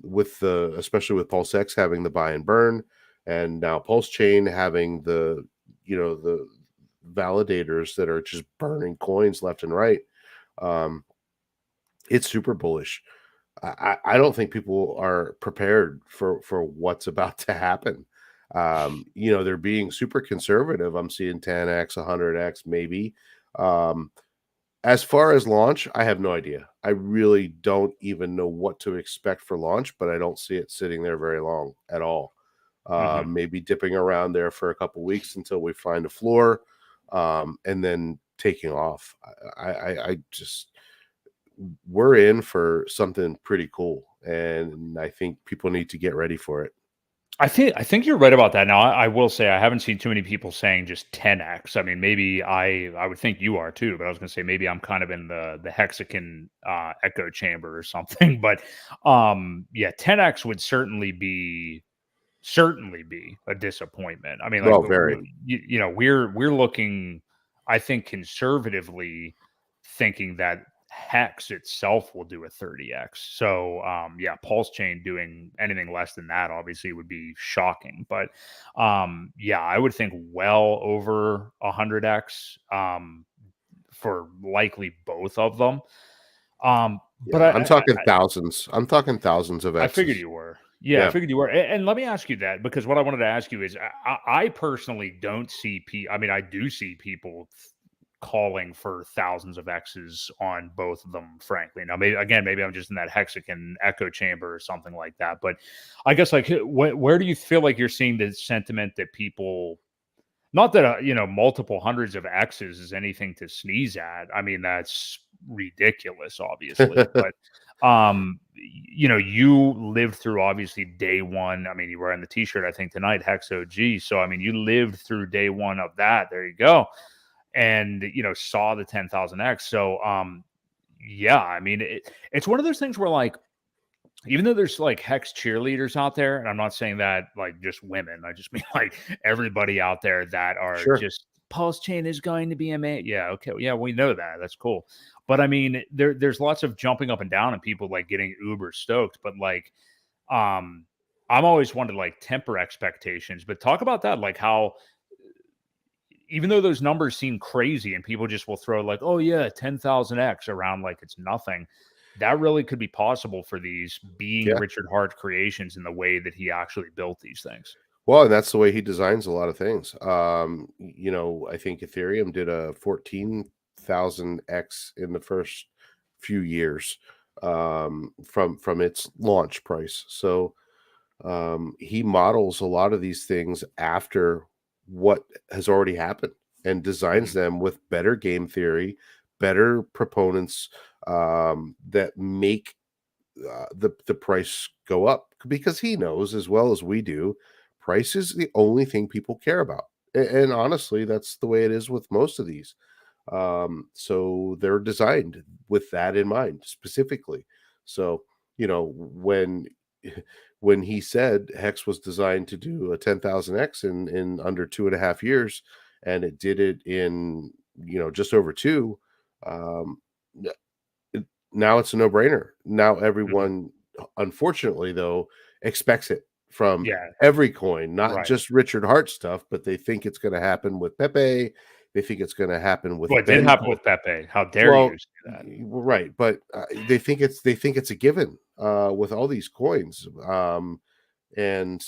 With the especially with PulseX having the buy and burn, and now PulseChain having the validators that are just burning coins left and right. Um, it's super bullish. I don't think people are prepared for what's about to happen. They're being super conservative. I'm seeing 10x, 100x, maybe. Um, as far as launch, I have no idea. I really don't even know what to expect for launch, but I don't see it sitting there very long at all. Hmm. Maybe dipping around there for a couple weeks until we find a floor, and then taking off. I just we're in for something pretty cool, and I think people need to get ready for it. I think you're right about that. Now, I will say I haven't seen too many people saying just 10x. I mean, maybe I would think you are too, but I was going to say maybe I'm kind of in the hexagon echo chamber or something. But yeah, 10x would certainly be a disappointment. I mean, like Well, very. we're looking, I think, conservatively thinking that Hex itself will do a 30x. So yeah, Pulse Chain doing anything less than that obviously would be shocking. But yeah, I would think well over 100x for likely both of them. But Yeah, I, I'm I talking thousands. I'm talking thousands of I figured X's. you were. Yeah, I Yeah, figured you were. And let me ask you that because what I wanted to ask you is I personally don't see I mean, I do see people calling for thousands of X's on both of them, frankly. Now, maybe I'm just in that hexagon echo chamber or something like that. But I guess, like, where do you feel like you're seeing the sentiment that people, not that, multiple hundreds of X's is anything to sneeze at. I mean, that's ridiculous, obviously. But, you lived through obviously day one. I mean, you were wearing the t-shirt, I think tonight, Hex OG. So, I mean, you lived through day one of that. There you go. And, saw the 10,000X. So, yeah, I mean, it's one of those things where, like, even though there's like hex cheerleaders out there, and I'm not saying that like just women, I just mean like everybody out there that are sure. just Pulse Chain is going to be a yeah, okay, yeah, we know that. That's cool. But I mean, there's lots of jumping up and down and people like getting uber stoked. But like, um, I'm always wanted to like temper expectations. But talk about that, like how even though those numbers seem crazy and people just will throw like, oh yeah, 10,000x around like it's nothing, that really could be possible for these being Yeah. Richard Hart creations in the way that he actually built these things. Well, and that's the way he designs a lot of things. I think Ethereum did a 14,000x in the first few years, from its launch price. So he models a lot of these things after what has already happened and designs Mhm. them with better game theory, better proponents, that make the price go up, because he knows as well as we do, price is the only thing people care about. And honestly, that's the way it is with most of these. So they're designed with that in mind specifically. So, when when he said Hex was designed to do a 10,000x in under 2.5 years, and it did it in, just over two, um, now it's a no-brainer. Now Mhm. everyone, unfortunately, though, expects it from Yeah, every coin, not right. just Richard Hart stuff, but they think it's going to happen with PEPE. They think it's going to happen with Well, it did Ben. happen with Pepe. How dare Well, you say that? right, but they think it's a given, with all these coins, and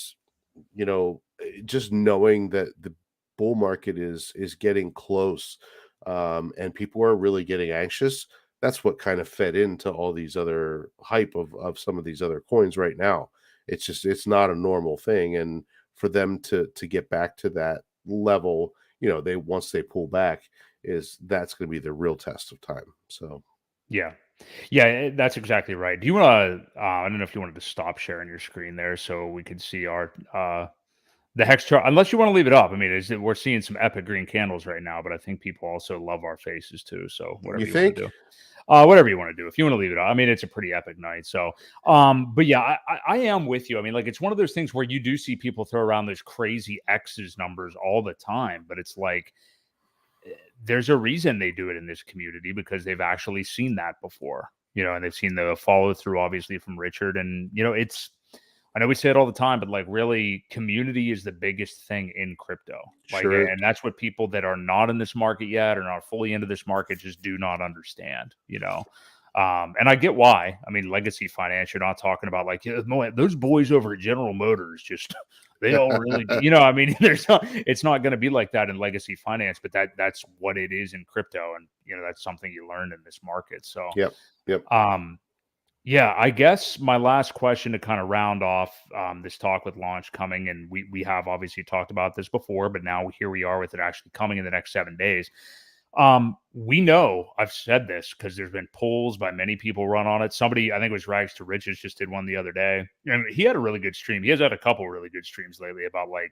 just knowing that the bull market is getting close. and people are really getting anxious. That's what kind of fed into all these other hype of some of these other coins right now. It's not a normal thing, and for them to get back to that level, they once they pull back, that's going to be the real test of time. So Yeah. Yeah, that's exactly right. Do you want to? I don't know if you wanted to stop sharing your screen there so we could see our the hex chart. Unless you want to leave it up. I mean, we're seeing some epic green candles right now, but I think people also love our faces too. So you whatever you want to think? do. Whatever you want to do. If you want to leave it up, I mean, it's a pretty epic night. So, but yeah, I am with you. I mean, like, it's one of those things where you do see people throw around those crazy X's numbers all the time, but it's like there's a reason they do it in this community because they've actually seen that before, and they've seen the follow through, obviously, from Richard. And, I know we say it all the time, but like really community is the biggest thing in crypto. Like, Sure. and that's what people that are not in this market yet or not fully into this market just do not understand, and I get why. I mean, legacy finance, you're not talking about like those boys over at General Motors, just they all really, I mean, it's not going to be like that in legacy finance, but that's what it is in crypto. And, that's something you learn in this market. So, Yep. Yeah, I guess my last question to kind of round off this talk with launch coming, and we have obviously talked about this before, but now here we are with it actually coming in the next 7 days. We know I've said this because there's been polls by many people run on it. Somebody, I think it was Rags to Riches, just did one the other day, and he had a really good stream. He has had a couple really good streams lately about like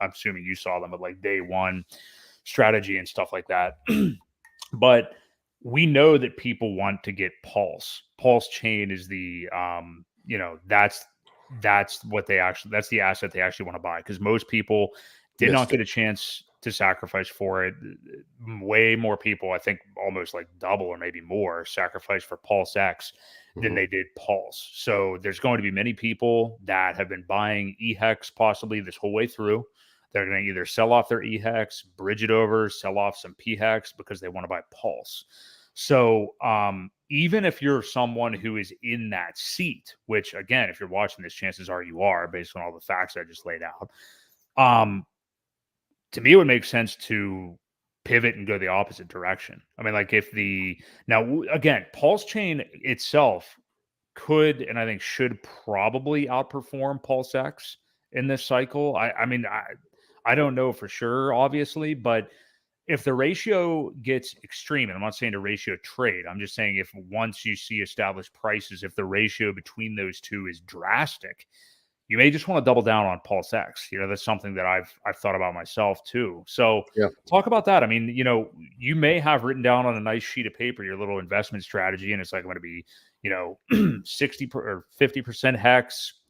I'm assuming you saw them, but like day one strategy and stuff like that. But we know that people want to get Pulse. PulseChain is the that's what that's the asset they actually want to buy because most people did not Missed get it. a chance to sacrifice for it. Way more people, I think almost like double or maybe more, sacrificed for PulseX than Mhm. they did Pulse. So there's going to be many people that have been buying eHex possibly this whole way through. They're going to either sell off their eHex, bridge it over, sell off some pHex because they want to buy Pulse. So even if you're someone who is in that seat, which again, if you're watching this, chances are you are based on all the facts I just laid out. To me, it would make sense to pivot and go the opposite direction. I mean, like again, PulseChain itself could and I think should probably outperform PulseX in this cycle. I mean, I don't know for sure, obviously, but if the ratio gets extreme, and I'm not saying a ratio trade, I'm just saying if once you see established prices, if the ratio between those two is drastic, you may just want to double down on PulseX. That's something that I've thought about myself too. So Yeah. talk about that. I mean, you may have written down on a nice sheet of paper your little investment strategy, and it's like going to be, 60 or 50% hex,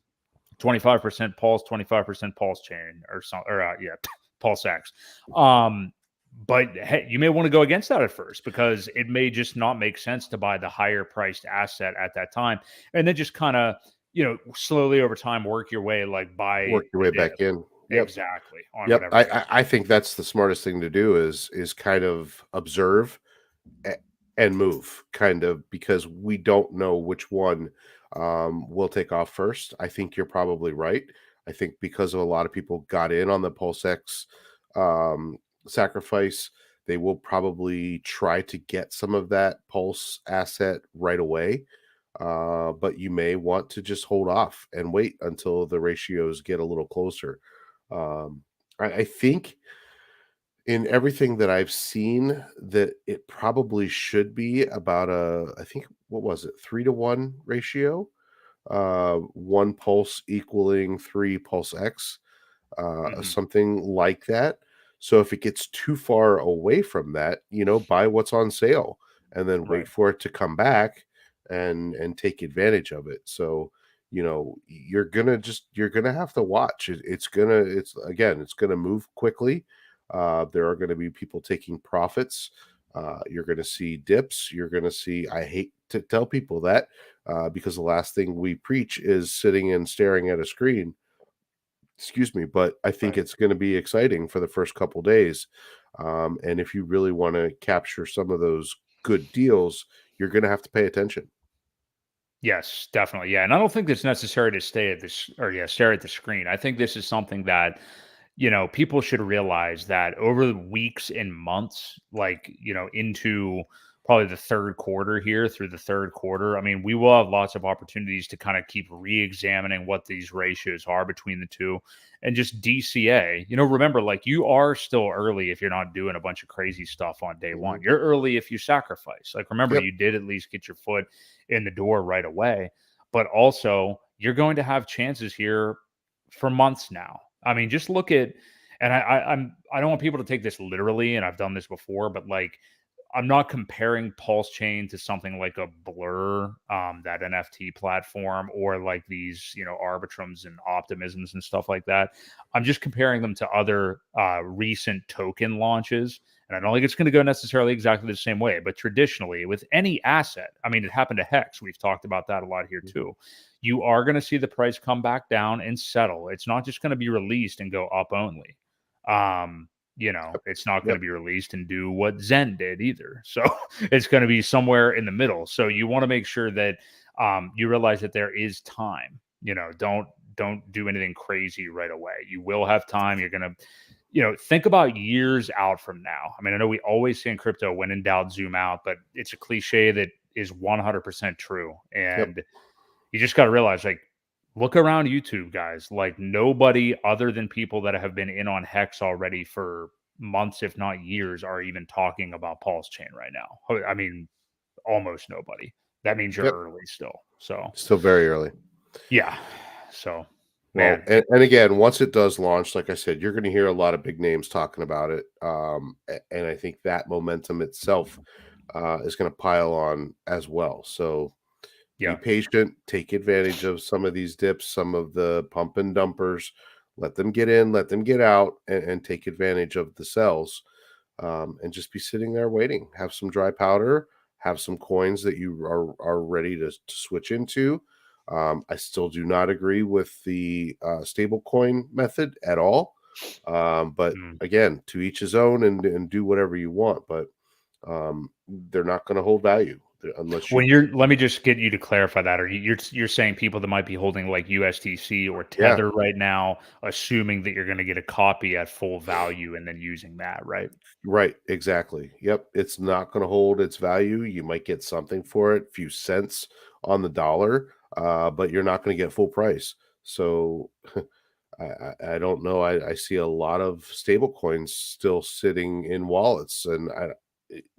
25% Pulse, 25% PulseChain, or something, or PulseX. But hey, you may want to go against that at first because it may just not make sense to buy the higher priced asset at that time, and then just kind of slowly over time work your way like buy Work your the way dip back in. Yep. exactly on Yep. whatever. I think that's the smartest thing to do is kind of observe and move, kind of, because we don't know which one will take off first. I think you're probably right. I think because of a lot of people got in on the PulseX sacrifice, they will probably try to get some of that Pulse asset right away. But you may want to just hold off and wait until the ratios get a little closer. I think in everything that I've seen that it probably should be about I think, what was it, 3-to-1 ratio? One pulse equaling three pulse X, Mhm. something like that. So if it gets too far away from that, buy what's on sale and then Right. wait for it to come back and take advantage of it. So, you're gonna have to watch. It's gonna move quickly. There are gonna be people taking profits. You're gonna see dips. You're gonna see. I hate to tell people that because the last thing we preach is sitting and staring at a screen. Excuse me, but I think Right. it's going to be exciting for the first couple days. And if you really want to capture some of those good deals, you're going to have to pay attention. Yes, definitely. Yeah. And I don't think it's necessary to stay at this or stare at the screen. I think this is something that people should realize that over the weeks and months, like, into probably the third quarter here through the third quarter, I mean, we will have lots of opportunities to kind of keep re-examining what these ratios are between the two and just DCA. Remember, like, you are still early if you're not doing a bunch of crazy stuff on day one. You're early if you sacrifice. Like, remember, Yep. you did at least get your foot in the door right away, but also you're going to have chances here for months now. I mean, just look at, and I don't want people to take this literally, and I've done this before, but like, I'm not comparing PulseChain to something like a Blur, that NFT platform, or like these, Arbitrums and Optimisms and stuff like that. I'm just comparing them to other recent token launches. And I don't think it's going to go necessarily exactly the same way, but traditionally with any asset, I mean, it happened to Hex. We've talked about that a lot here too. You are going to see the price come back down and settle. It's not just going to be released and go up only. It's not going to be released and do what Zen did either. So it's going to be somewhere in the middle. So you want to make sure that you realize that there is time. Don't do anything crazy right away. You will have time. You're going to, think about years out from now. I mean, I know we always say in crypto, when in doubt, zoom out, but it's a cliche that is 100% true. And you just got to realize, like, look around YouTube, guys. Like, nobody other than people that have been in on Hex already for months, if not years, are even talking about PulseChain right now. I mean, almost nobody. That means you're early still. So Still very early. Yeah. So, well, man. and again, once it does launch, like I said, you're going to hear a lot of big names talking about it. And I think that momentum itself is going to pile on as well. So be patient, take advantage of some of these dips, some of the pump and dumpers, let them get in, let them get out, and take advantage of the sells, and just be sitting there waiting. Have some dry powder, have some coins that you are ready to switch into. I still do not agree with the stable coin method at all. But again, to each his own, and do whatever you want. But they're not going to hold value unless you. Let me just get you to clarify that. Are you're saying people that might be holding like USDC or Tether right now, assuming that you're going to get a copy at full value and then using that, right? Right, exactly. Yep, it's not going to hold its value. You might get something for it, a few cents on the dollar, but you're not going to get full price. So I don't know. I see a lot of stable coins still sitting in wallets, and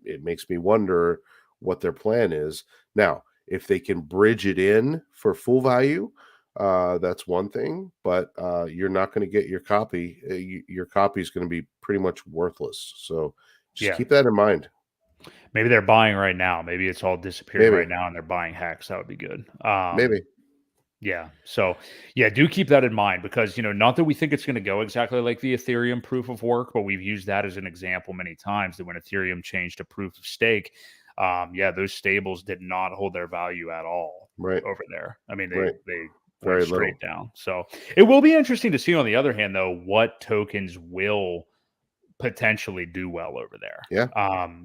it makes me wonder what their plan is. Now, if they can bridge it in for full value, that's one thing, but you're not going to get your copy. Your copy is going to be pretty much worthless. So just keep that in mind. Maybe they're buying right now. Maybe it's all disappearing right now and they're buying Hex. That would be good. Maybe. Yeah. So, do keep that in mind because, not that we think it's going to go exactly like the Ethereum proof of work, but we've used that as an example many times that when Ethereum changed to proof of stake, those stables did not hold their value at all over there. I mean, they went straight down. So it will be interesting to see, on the other hand, though, what tokens will potentially do well over there. Yeah.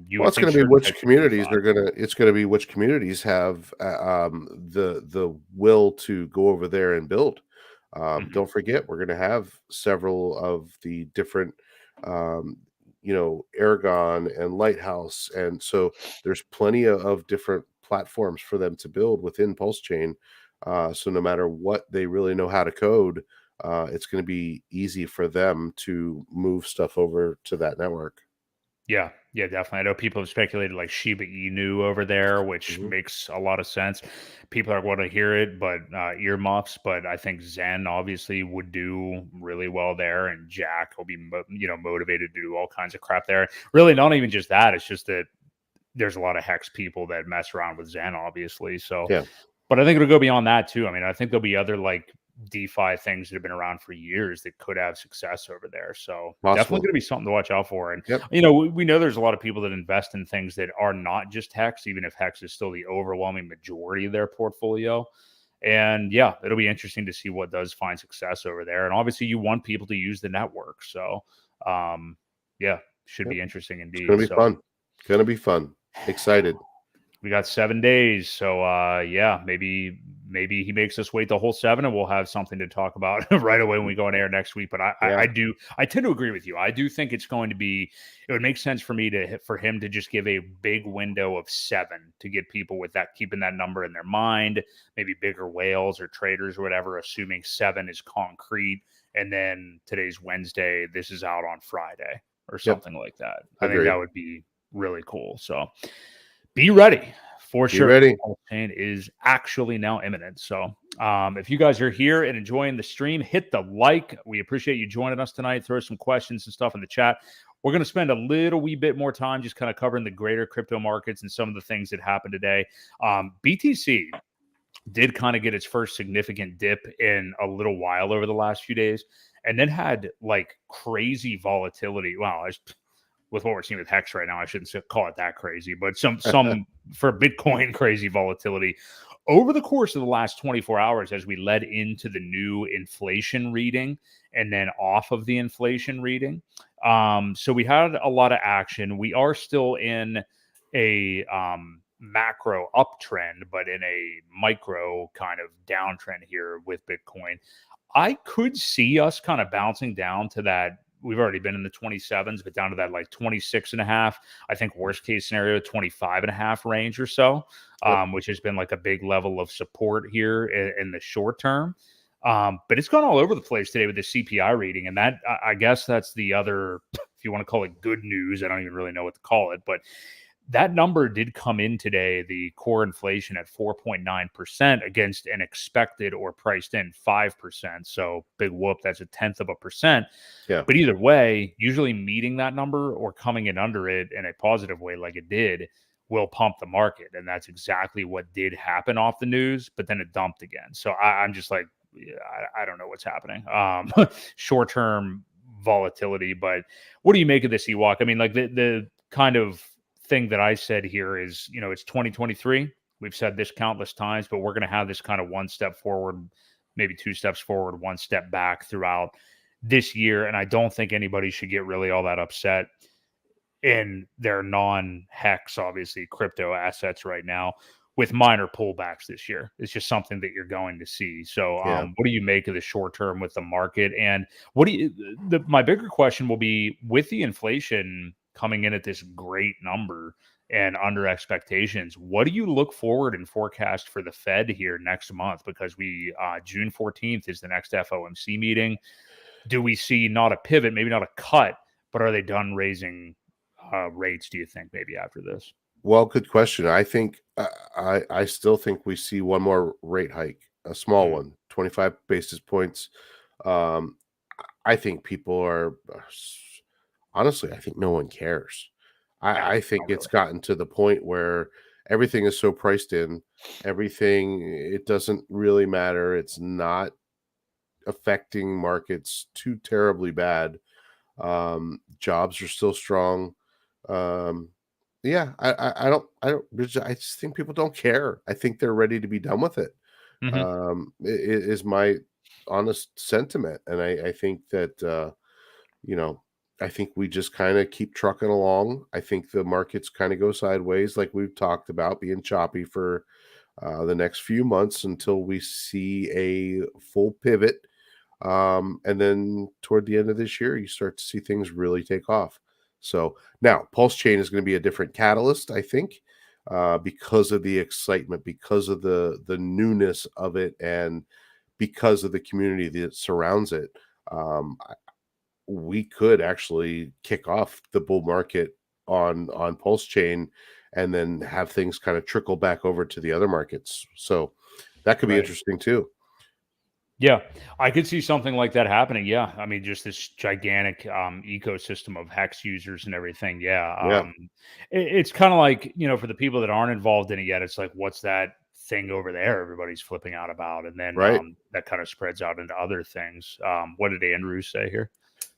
You Well, it's going to be which communities are going to. It's going to be which communities have the will to go over there and build. Don't forget, we're going to have several of the different, Aragon and Lighthouse, and so there's plenty of different platforms for them to build within PulseChain. So no matter what they really know how to code, it's going to be easy for them to move stuff over to that network. Yeah, definitely. I know people have speculated like Shiba Inu over there, which makes a lot of sense. People are going to hear it, but earmuffs. But I think Zen obviously would do really well there, and Jack will be motivated to do all kinds of crap there. Really, not even just that. It's just that there's a lot of Hex people that mess around with Zen, obviously. So, but I think it'll go beyond that too. I mean, I think there'll be other like DeFi things that have been around for years that could have success over there. So definitely going to be something to watch out for. And, we know there's a lot of people that invest in things that are not just Hex, even if Hex is still the overwhelming majority of their portfolio. And it'll be interesting to see what does find success over there. And obviously you want people to use the network. So, should be interesting indeed. It's going to be fun. Going to be fun. Excited. We got 7 days. So, maybe maybe he makes us wait the whole 7 and we'll have something to talk about right away when we go on air next week. But I tend to agree with you. I do think it's going to be, it would make sense for me for him to just give a big window of 7 to get people with that, keeping that number in their mind, maybe bigger whales or traders or whatever, assuming 7 is concrete. And then today's Wednesday, this is out on Friday or something like that. I think that would be really cool. So be ready for sure. Ready. PulseChain is actually now imminent. So if you guys are here and enjoying the stream, hit the like. We appreciate you joining us tonight. Throw some questions and stuff in the chat. We're going to spend a little wee bit more time just kind of covering the greater crypto markets and some of the things that happened today. BTC did kind of get its first significant dip in a little while over the last few days, and then had like crazy volatility. Wow, with what we're seeing with Hex right now, I shouldn't call it that crazy, but some for Bitcoin crazy volatility over the course of the last 24 hours as we led into the new inflation reading and then off of the inflation reading. So we had a lot of action. We are still in a macro uptrend, but in a micro kind of downtrend here with Bitcoin. I could see us kind of bouncing down to that. We've already been in the 27s, but down to that like 26.5. I think worst case scenario, 25.5 range or so, which has been like a big level of support here in the short term. But it's gone all over the place today with the CPI reading. And that, I guess that's the other, if you want to call it good news, I don't even really know what to call it, but that number did come in today, the core inflation at 4.9% against an expected or priced in 5%. So big whoop, that's 0.1%. Yeah. But either way, usually meeting that number or coming in under it in a positive way like it did will pump the market. And that's exactly what did happen off the news, but then it dumped again. So I'm just like, I don't know what's happening. Short-term volatility, but what do you make of this, Ewok? I mean, like the kind of thing that I said here is, it's 2023. We've said this countless times, but we're going to have this kind of one step forward, maybe 2 steps forward, 1 step back throughout this year. And I don't think anybody should get really all that upset in their non-hex, obviously, crypto assets right now with minor pullbacks this year. It's just something that you're going to see. So what do you make of the short term with the market? And my bigger question will be, with the inflation coming in at this great number and under expectations, what do you look forward and forecast for the Fed here next month? Because June 14th is the next FOMC meeting. Do we see not a pivot, maybe not a cut, but are they done raising rates, do you think, maybe after this? Well, good question. I think I still think we see one more rate hike, a small one, 25 basis points. I think people are honestly, I think no one cares. I think it's gotten to the point where everything is so priced in, it doesn't really matter. It's not affecting markets too terribly bad. Jobs are still strong. I just think people don't care. I think they're ready to be done with it. It is my honest sentiment. And I think that, I think we just kind of keep trucking along. I think the markets kind of go sideways, like we've talked about, being choppy for the next few months until we see a full pivot. And then toward the end of this year, you start to see things really take off. So now PulseChain is going to be a different catalyst, I think, because of the excitement, because of the newness of it, and because of the community that surrounds it. We could actually kick off the bull market on PulseChain and then have things kind of trickle back over to the other markets. So that could be interesting too. Yeah, I could see something like that happening. Yeah. I mean, just this gigantic ecosystem of Hex users and everything. Yeah. It's kind of like, for the people that aren't involved in it yet, it's like, what's that thing over there everybody's flipping out about? And then that kind of spreads out into other things. What did Andrew say here?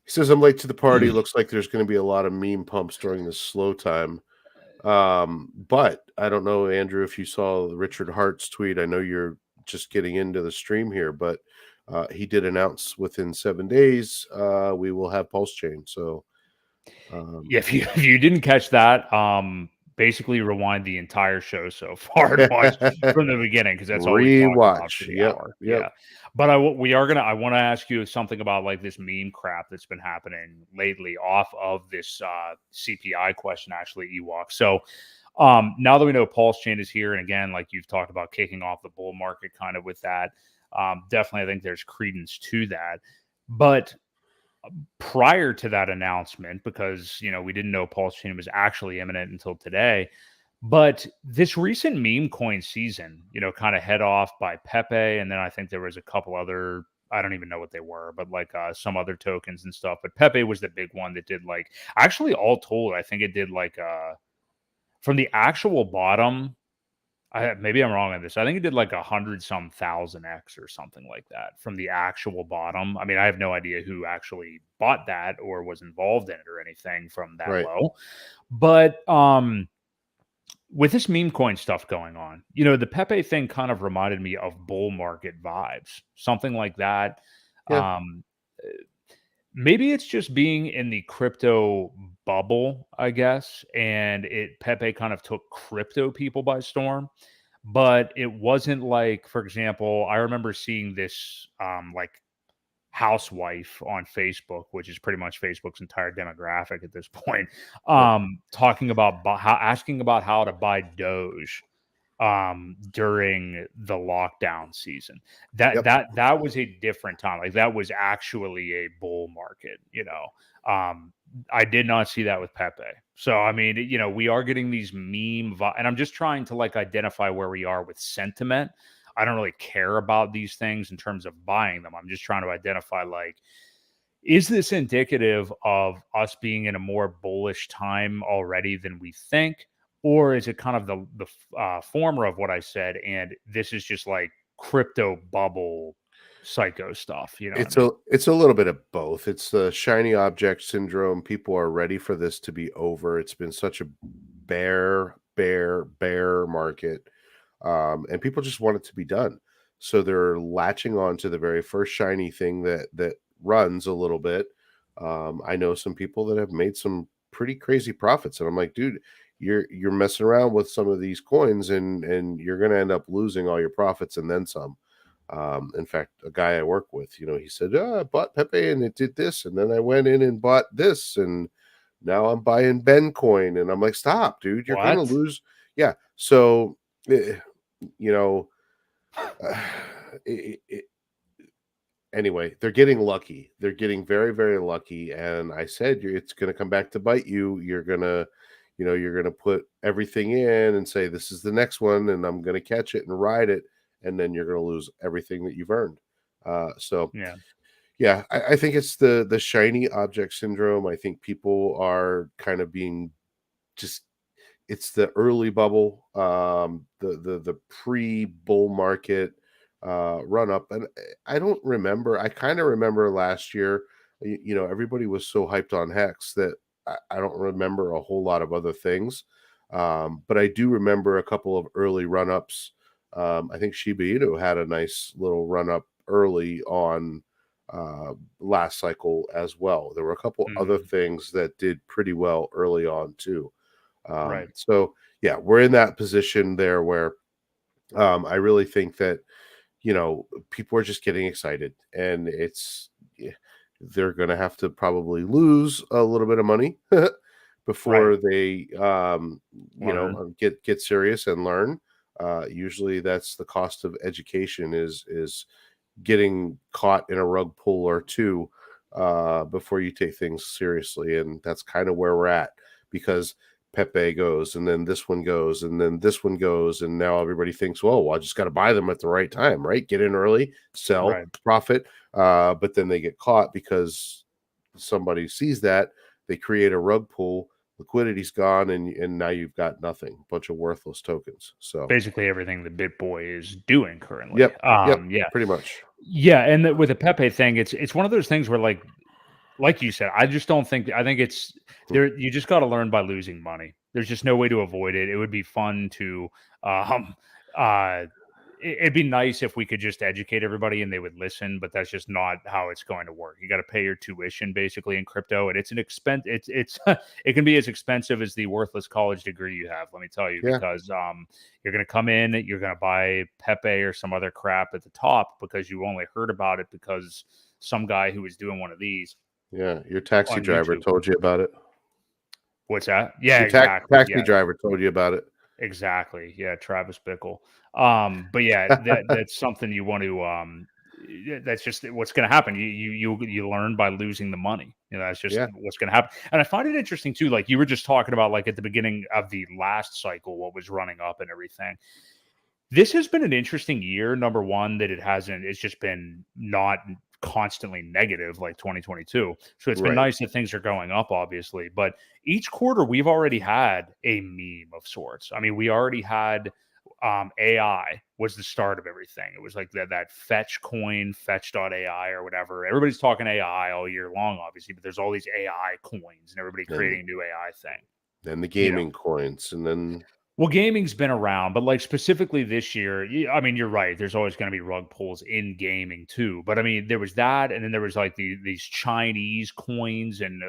He says, I'm late to the party. Looks like there's going to be a lot of meme pumps during this slow time. But I don't know, Andrew, if you saw Richard Hart's tweet. I know you're just getting into the stream here, but he did announce within 7 days we will have PulseChain. So if you didn't catch that, basically rewind the entire show so far and watch from the beginning, because that's all we talked about for Rewatch. the hour. Yep. Yeah. But I want to ask you something about like this meme crap that's been happening lately off of this CPI question, actually, Ewok. So now that we know PulseChain is here, and again, like you've talked about kicking off the bull market kind of with that, definitely I think there's credence to that. But prior to that announcement, because we didn't know PulseChain was actually imminent until today, but this recent meme coin season, kind of head off by PEPE, and then I think there was a couple other, I don't even know what they were, but like some other tokens and stuff. But PEPE was the big one that did like, actually all told, I think it did like from the actual bottom. Maybe I'm wrong on this. I think it did like 100-some thousand X or something like that from the actual bottom. I mean, I have no idea who actually bought that or was involved in it or anything from that Right. low. But with this meme coin stuff going on, the PEPE thing kind of reminded me of bull market vibes, something like that. Yeah. Maybe it's just being in the crypto bubble, I guess, and PEPE kind of took crypto people by storm. But it wasn't like, for example, I remember seeing this like housewife on Facebook, which is pretty much Facebook's entire demographic at this point, talking about asking about how to buy Doge during the lockdown season. That was a different time. Like that was actually a bull market, I did not see that with PEPE. So I mean, we are getting these and I'm just trying to like identify where we are with sentiment. I don't really care about these things in terms of buying them. I'm just trying to identify, like, is this indicative of us being in a more bullish time already than we think? Or is it kind of the former of what I said, and this is just like crypto bubble psycho stuff? It's a little bit of both. It's the shiny object syndrome. People are ready for this to be over. It's been such a bear market, and people just want it to be done. So they're latching on to the very first shiny thing that runs a little bit. I know some people that have made some pretty crazy profits, and I'm like, dude, you're messing around with some of these coins, and you're going to end up losing all your profits and then some. In fact, a guy I work with, he said, I bought PEPE and it did this, and then I went in and bought this, and now I'm buying Ben coin, and I'm like, stop, dude, you're going to What? lose. Yeah. So, you know, anyway, they're getting lucky. They're getting very, very lucky. And I said, it's going to come back to bite you. You're going to, you're going to put everything in and say, this is the next one, and I'm going to catch it and ride it. And then you're going to lose everything that you've earned. So yeah, I think it's the shiny object syndrome. I think people are kind of being just, it's the early bubble, the pre-bull market run up. And I don't remember, I kind of remember last year, everybody was so hyped on Hex that I don't remember a whole lot of other things. But I do remember a couple of early run-ups. I think Shiba Inu had a nice little run-up early on last cycle as well. There were a couple other things that did pretty well early on too. Right. So yeah, we're in that position there where I really think that people are just getting excited, and they're going to have to probably lose a little bit of money before they get serious and learn. Usually that's the cost of education, is getting caught in a rug pull or two before you take things seriously. And that's kind of where we're at, because PEPE goes, and then this one goes, and then this one goes, and now everybody thinks, well, I just got to buy them at the right time, right? Get in early, sell, profit. But then they get caught because somebody sees that, they create a rug pull, liquidity's gone, and now you've got nothing, a bunch of worthless tokens. So basically everything the BitBoy is doing currently. Yep, Yeah, pretty much. Yeah, and with the PEPE thing, it's one of those things where like you said, I just don't think, I think it's there. You just got to learn by losing money. There's just no way to avoid it. It would be fun to it'd be nice if we could just educate everybody and they would listen, but that's just not how it's going to work. You got to pay your tuition basically in crypto, and it's an expense. It's it can be as expensive as the worthless college degree you have. Let me tell you, Yeah. because you're going to come in, you're going to buy PEPE or some other crap at the top because you only heard about it because some guy who was doing one of these. Yeah, your taxi On driver YouTube. told you about it. What's that? Yeah, Your exactly. taxi Yeah, driver told you about it. exactly. Yeah, Travis Bickle. But yeah, that's something you want to that's just what's going to happen. You learn by losing the money. You know, that's just what's going to happen. And I find it interesting too. Like you were just talking about, like at the beginning of the last cycle, what was running up and everything. This has been an interesting year. Number one, that it's just been not constantly negative like 2022. So it's been nice that things are going up, obviously. But each quarter, we've already had a meme of sorts. I mean, we already had AI was the start of everything. It was like that fetch coin, fetch.ai or whatever. Everybody's talking AI all year long, obviously, but there's all these AI coins and everybody creating a new AI thing. Then the gaming coins, and then well, gaming's been around, but like specifically this year, I mean, you're right. There's always going to be rug pulls in gaming too. But I mean, there was that, and then there was like these Chinese coins and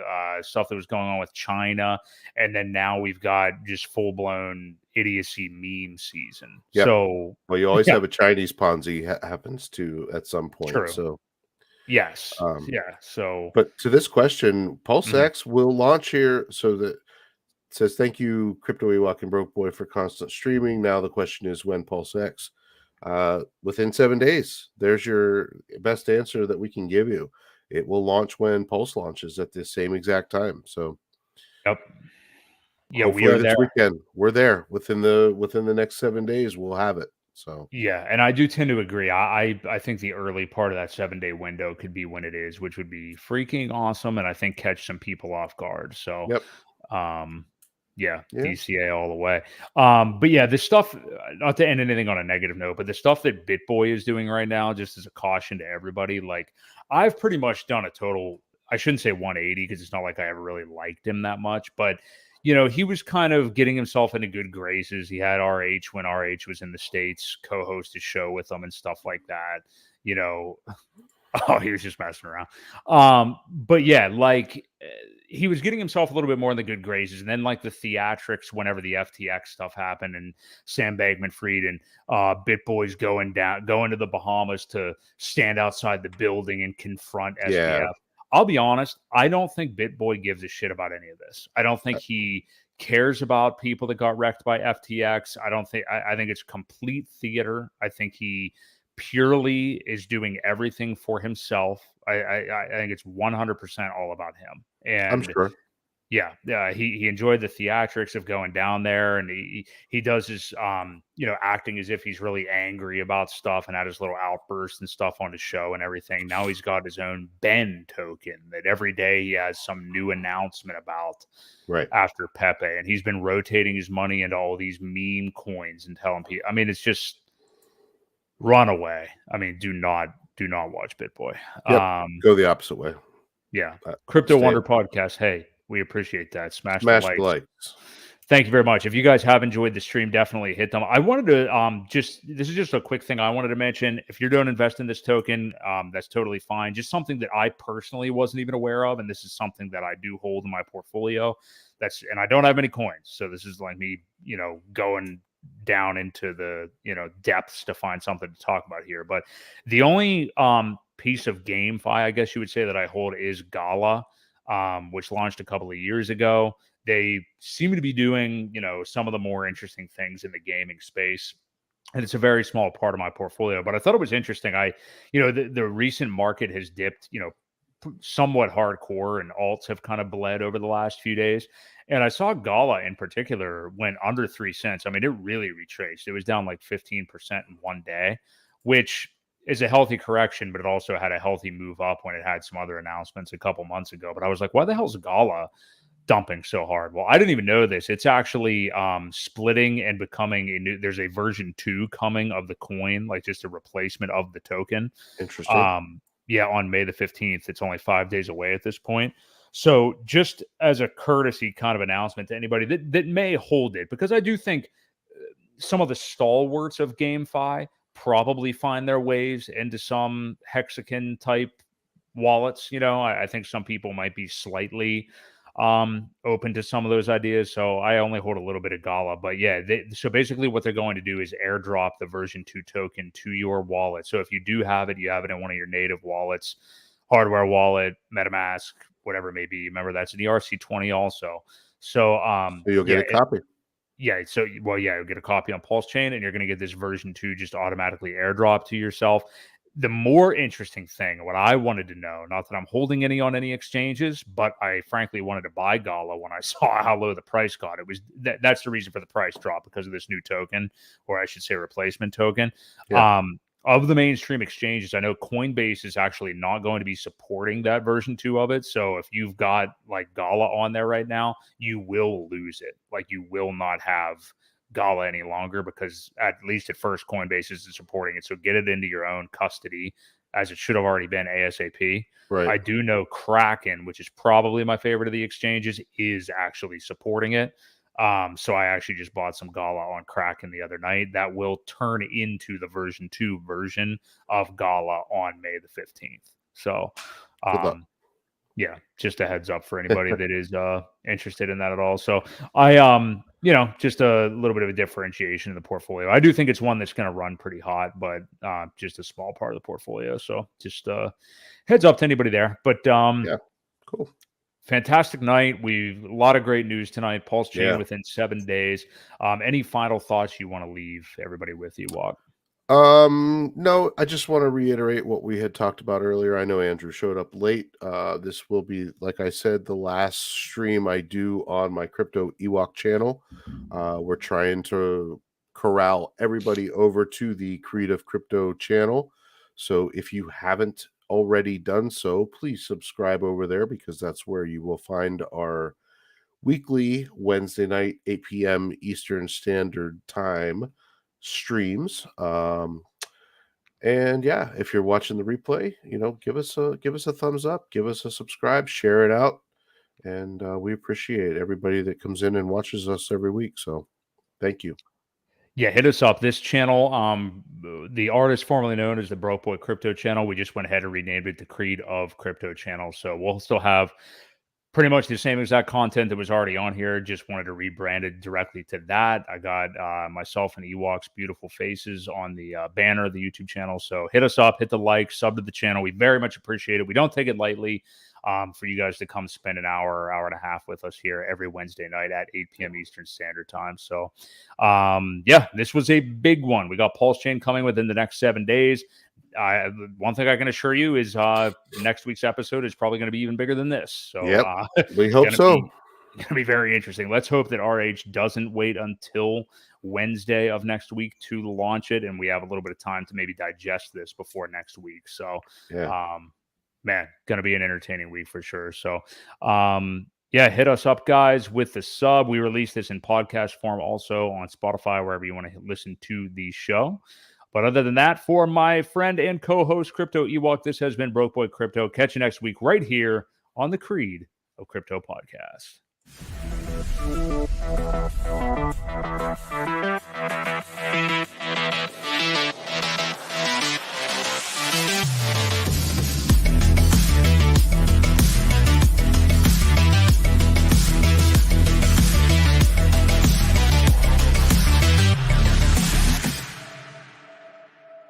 stuff that was going on with China, and then now we've got just full blown idiocy meme season. Yep. So, well, you always have a Chinese Ponzi happens to at some point. True. So, yes, So, but to this question, PulseX will launch here, so that. Says, thank you, Crypto Ewok and Broke Boy, for constant streaming. Now the question is when PulseX? Within 7 days. There's your best answer that we can give you. It will launch when Pulse launches at the same exact time. So, yep. Yeah, hopefully we are this there. weekend. We're there within the next 7 days. We'll have it. So yeah, and I do tend to agree. I think the early part of that 7-day window could be when it is, which would be freaking awesome, and I think catch some people off guard. So, yeah, DCA all the way. But yeah, this stuff, not to end anything on a negative note, but the stuff that BitBoy is doing right now, just as a caution to everybody, like I've pretty much done a total, I shouldn't say 180 because it's not like I ever really liked him that much, but you know, he was kind of getting himself into good graces. He had RH when RH was in the States, co-host his show with them and stuff like that. You know, oh, he was just messing around. But yeah, like he was getting himself a little bit more in the good graces. And then like the theatrics, whenever the FTX stuff happened and Sam Bankman-Fried and BitBoys going to the Bahamas to stand outside the building and confront SBF. Yeah. I'll be honest, I don't think BitBoy gives a shit about any of this. I don't think he cares about people that got wrecked by FTX. I think it's complete theater. I think he purely is doing everything for himself. I think it's 100% all about him. And I'm sure. Yeah, he enjoyed the theatrics of going down there, and he does his acting as if he's really angry about stuff and had his little outbursts and stuff on his show and everything. Now he's got his own Ben token that every day he has some new announcement about after PEPE, and he's been rotating his money into all these meme coins and telling people. I mean, it's just run away. I mean, do not watch BitBoy. Yep. Go the opposite way. Yeah, Crypto Wonder Podcast. Hey. We appreciate that. Smash the likes. Thank you very much. If you guys have enjoyed the stream, definitely hit them. I wanted to this is just a quick thing I wanted to mention. If you don't invest in this token, that's totally fine. Just something that I personally wasn't even aware of, and this is something that I do hold in my portfolio. And I don't have any coins, so this is like me, going down into the depths to find something to talk about here. But the only piece of GameFi, I guess you would say, that I hold is Gala. Which launched a couple of years ago. They seem to be doing, some of the more interesting things in the gaming space. And it's a very small part of my portfolio, but I thought it was interesting. The recent market has dipped, somewhat hardcore, and alts have kind of bled over the last few days. And I saw Gala in particular went under 3 cents. I mean, it really retraced. It was down like 15% in one day, which is a healthy correction, but it also had a healthy move up when it had some other announcements a couple months ago. But I was like, why the hell is Gala dumping so hard? Well, I didn't even know this. It's actually splitting and becoming there's a version 2 coming of the coin, like just a replacement of the token. Interesting. On May the 15th. It's only 5 days away at this point. So just as a courtesy kind of announcement to anybody that may hold it, because I do think some of the stalwarts of GameFi probably find their ways into some hexagon type wallets. I think some people might be slightly open to some of those ideas. So I only hold a little bit of Gala, but yeah, so basically what they're going to do is airdrop the version 2 token to your wallet. So if you do have it, you have it in one of your native wallets, hardware wallet, MetaMask, whatever it may be. Remember, that's in the RC20 also. So you'll get a copy. Yeah. So, well, yeah, you'll get a copy on PulseChain, and you're going to get this version 2 just automatically airdrop to yourself. The more interesting thing, what I wanted to know, not that I'm holding any on any exchanges, but I frankly wanted to buy Gala when I saw how low the price got. It was that's the reason for the price drop, because of this new token, or I should say replacement token. Yeah. Of the mainstream exchanges, I know Coinbase is actually not going to be supporting that version 2 of it. So if you've got like Gala on there right now, you will lose it. Like, you will not have Gala any longer, because at least at first Coinbase isn't supporting it. So get it into your own custody, as it should have already been ASAP. Right. I do know Kraken, which is probably my favorite of the exchanges, is actually supporting it. So I actually just bought some Gala on Kraken the other night. That will turn into the version 2 version of Gala on May the 15th. So, Good luck. yeah, just a heads up for anybody that is interested in that at all. So I just a little bit of a differentiation in the portfolio. I do think it's one that's going to run pretty hot, but just a small part of the portfolio. So just heads up to anybody there. But yeah, cool. Fantastic night. A lot of great news tonight. PulseChain Yeah. within 7 days. Any final thoughts you want to leave everybody with, Ewok? No, I just want to reiterate what we had talked about earlier. I know Andrew showed up late. This will be, like I said, the last stream I do on my Crypto Ewok channel. We're trying to corral everybody over to the Creative Crypto channel. So if you haven't already done so, please subscribe over there, because that's where you will find our weekly Wednesday night, 8 p.m. Eastern Standard Time streams. And yeah, if you're watching the replay, give us a thumbs up, give us a subscribe, share it out, and we appreciate everybody that comes in and watches us every week. So thank you. Yeah, hit us up. This channel, the artist formerly known as the Boi Crypto channel, we just went ahead and renamed it the Creed of Crypto channel. So we'll still have pretty much the same exact content that was already on here. Just wanted to rebrand it directly to that. I got myself and Ewok's beautiful faces on the banner of the YouTube channel. So hit us up, hit the like, sub to the channel. We very much appreciate it. We don't take it lightly for you guys to come spend an hour and a half with us here every Wednesday night at 8 p.m. Eastern Standard Time. So yeah, this was a big one. We got PulseChain coming within the next 7 days. One thing I can assure you is next week's episode is probably going to be even bigger than this. So we hope so. It's going to be very interesting. Let's hope that RH doesn't wait until Wednesday of next week to launch it, and we have a little bit of time to maybe digest this before next week. So, man, going to be an entertaining week for sure. So, yeah, hit us up, guys, with the sub. We release this in podcast form also on Spotify, wherever you want to listen to the show. But other than that, for my friend and co-host Crypto Ewok, this has been Boi Crypto. Catch you next week right here on the Creed of Crypto podcast.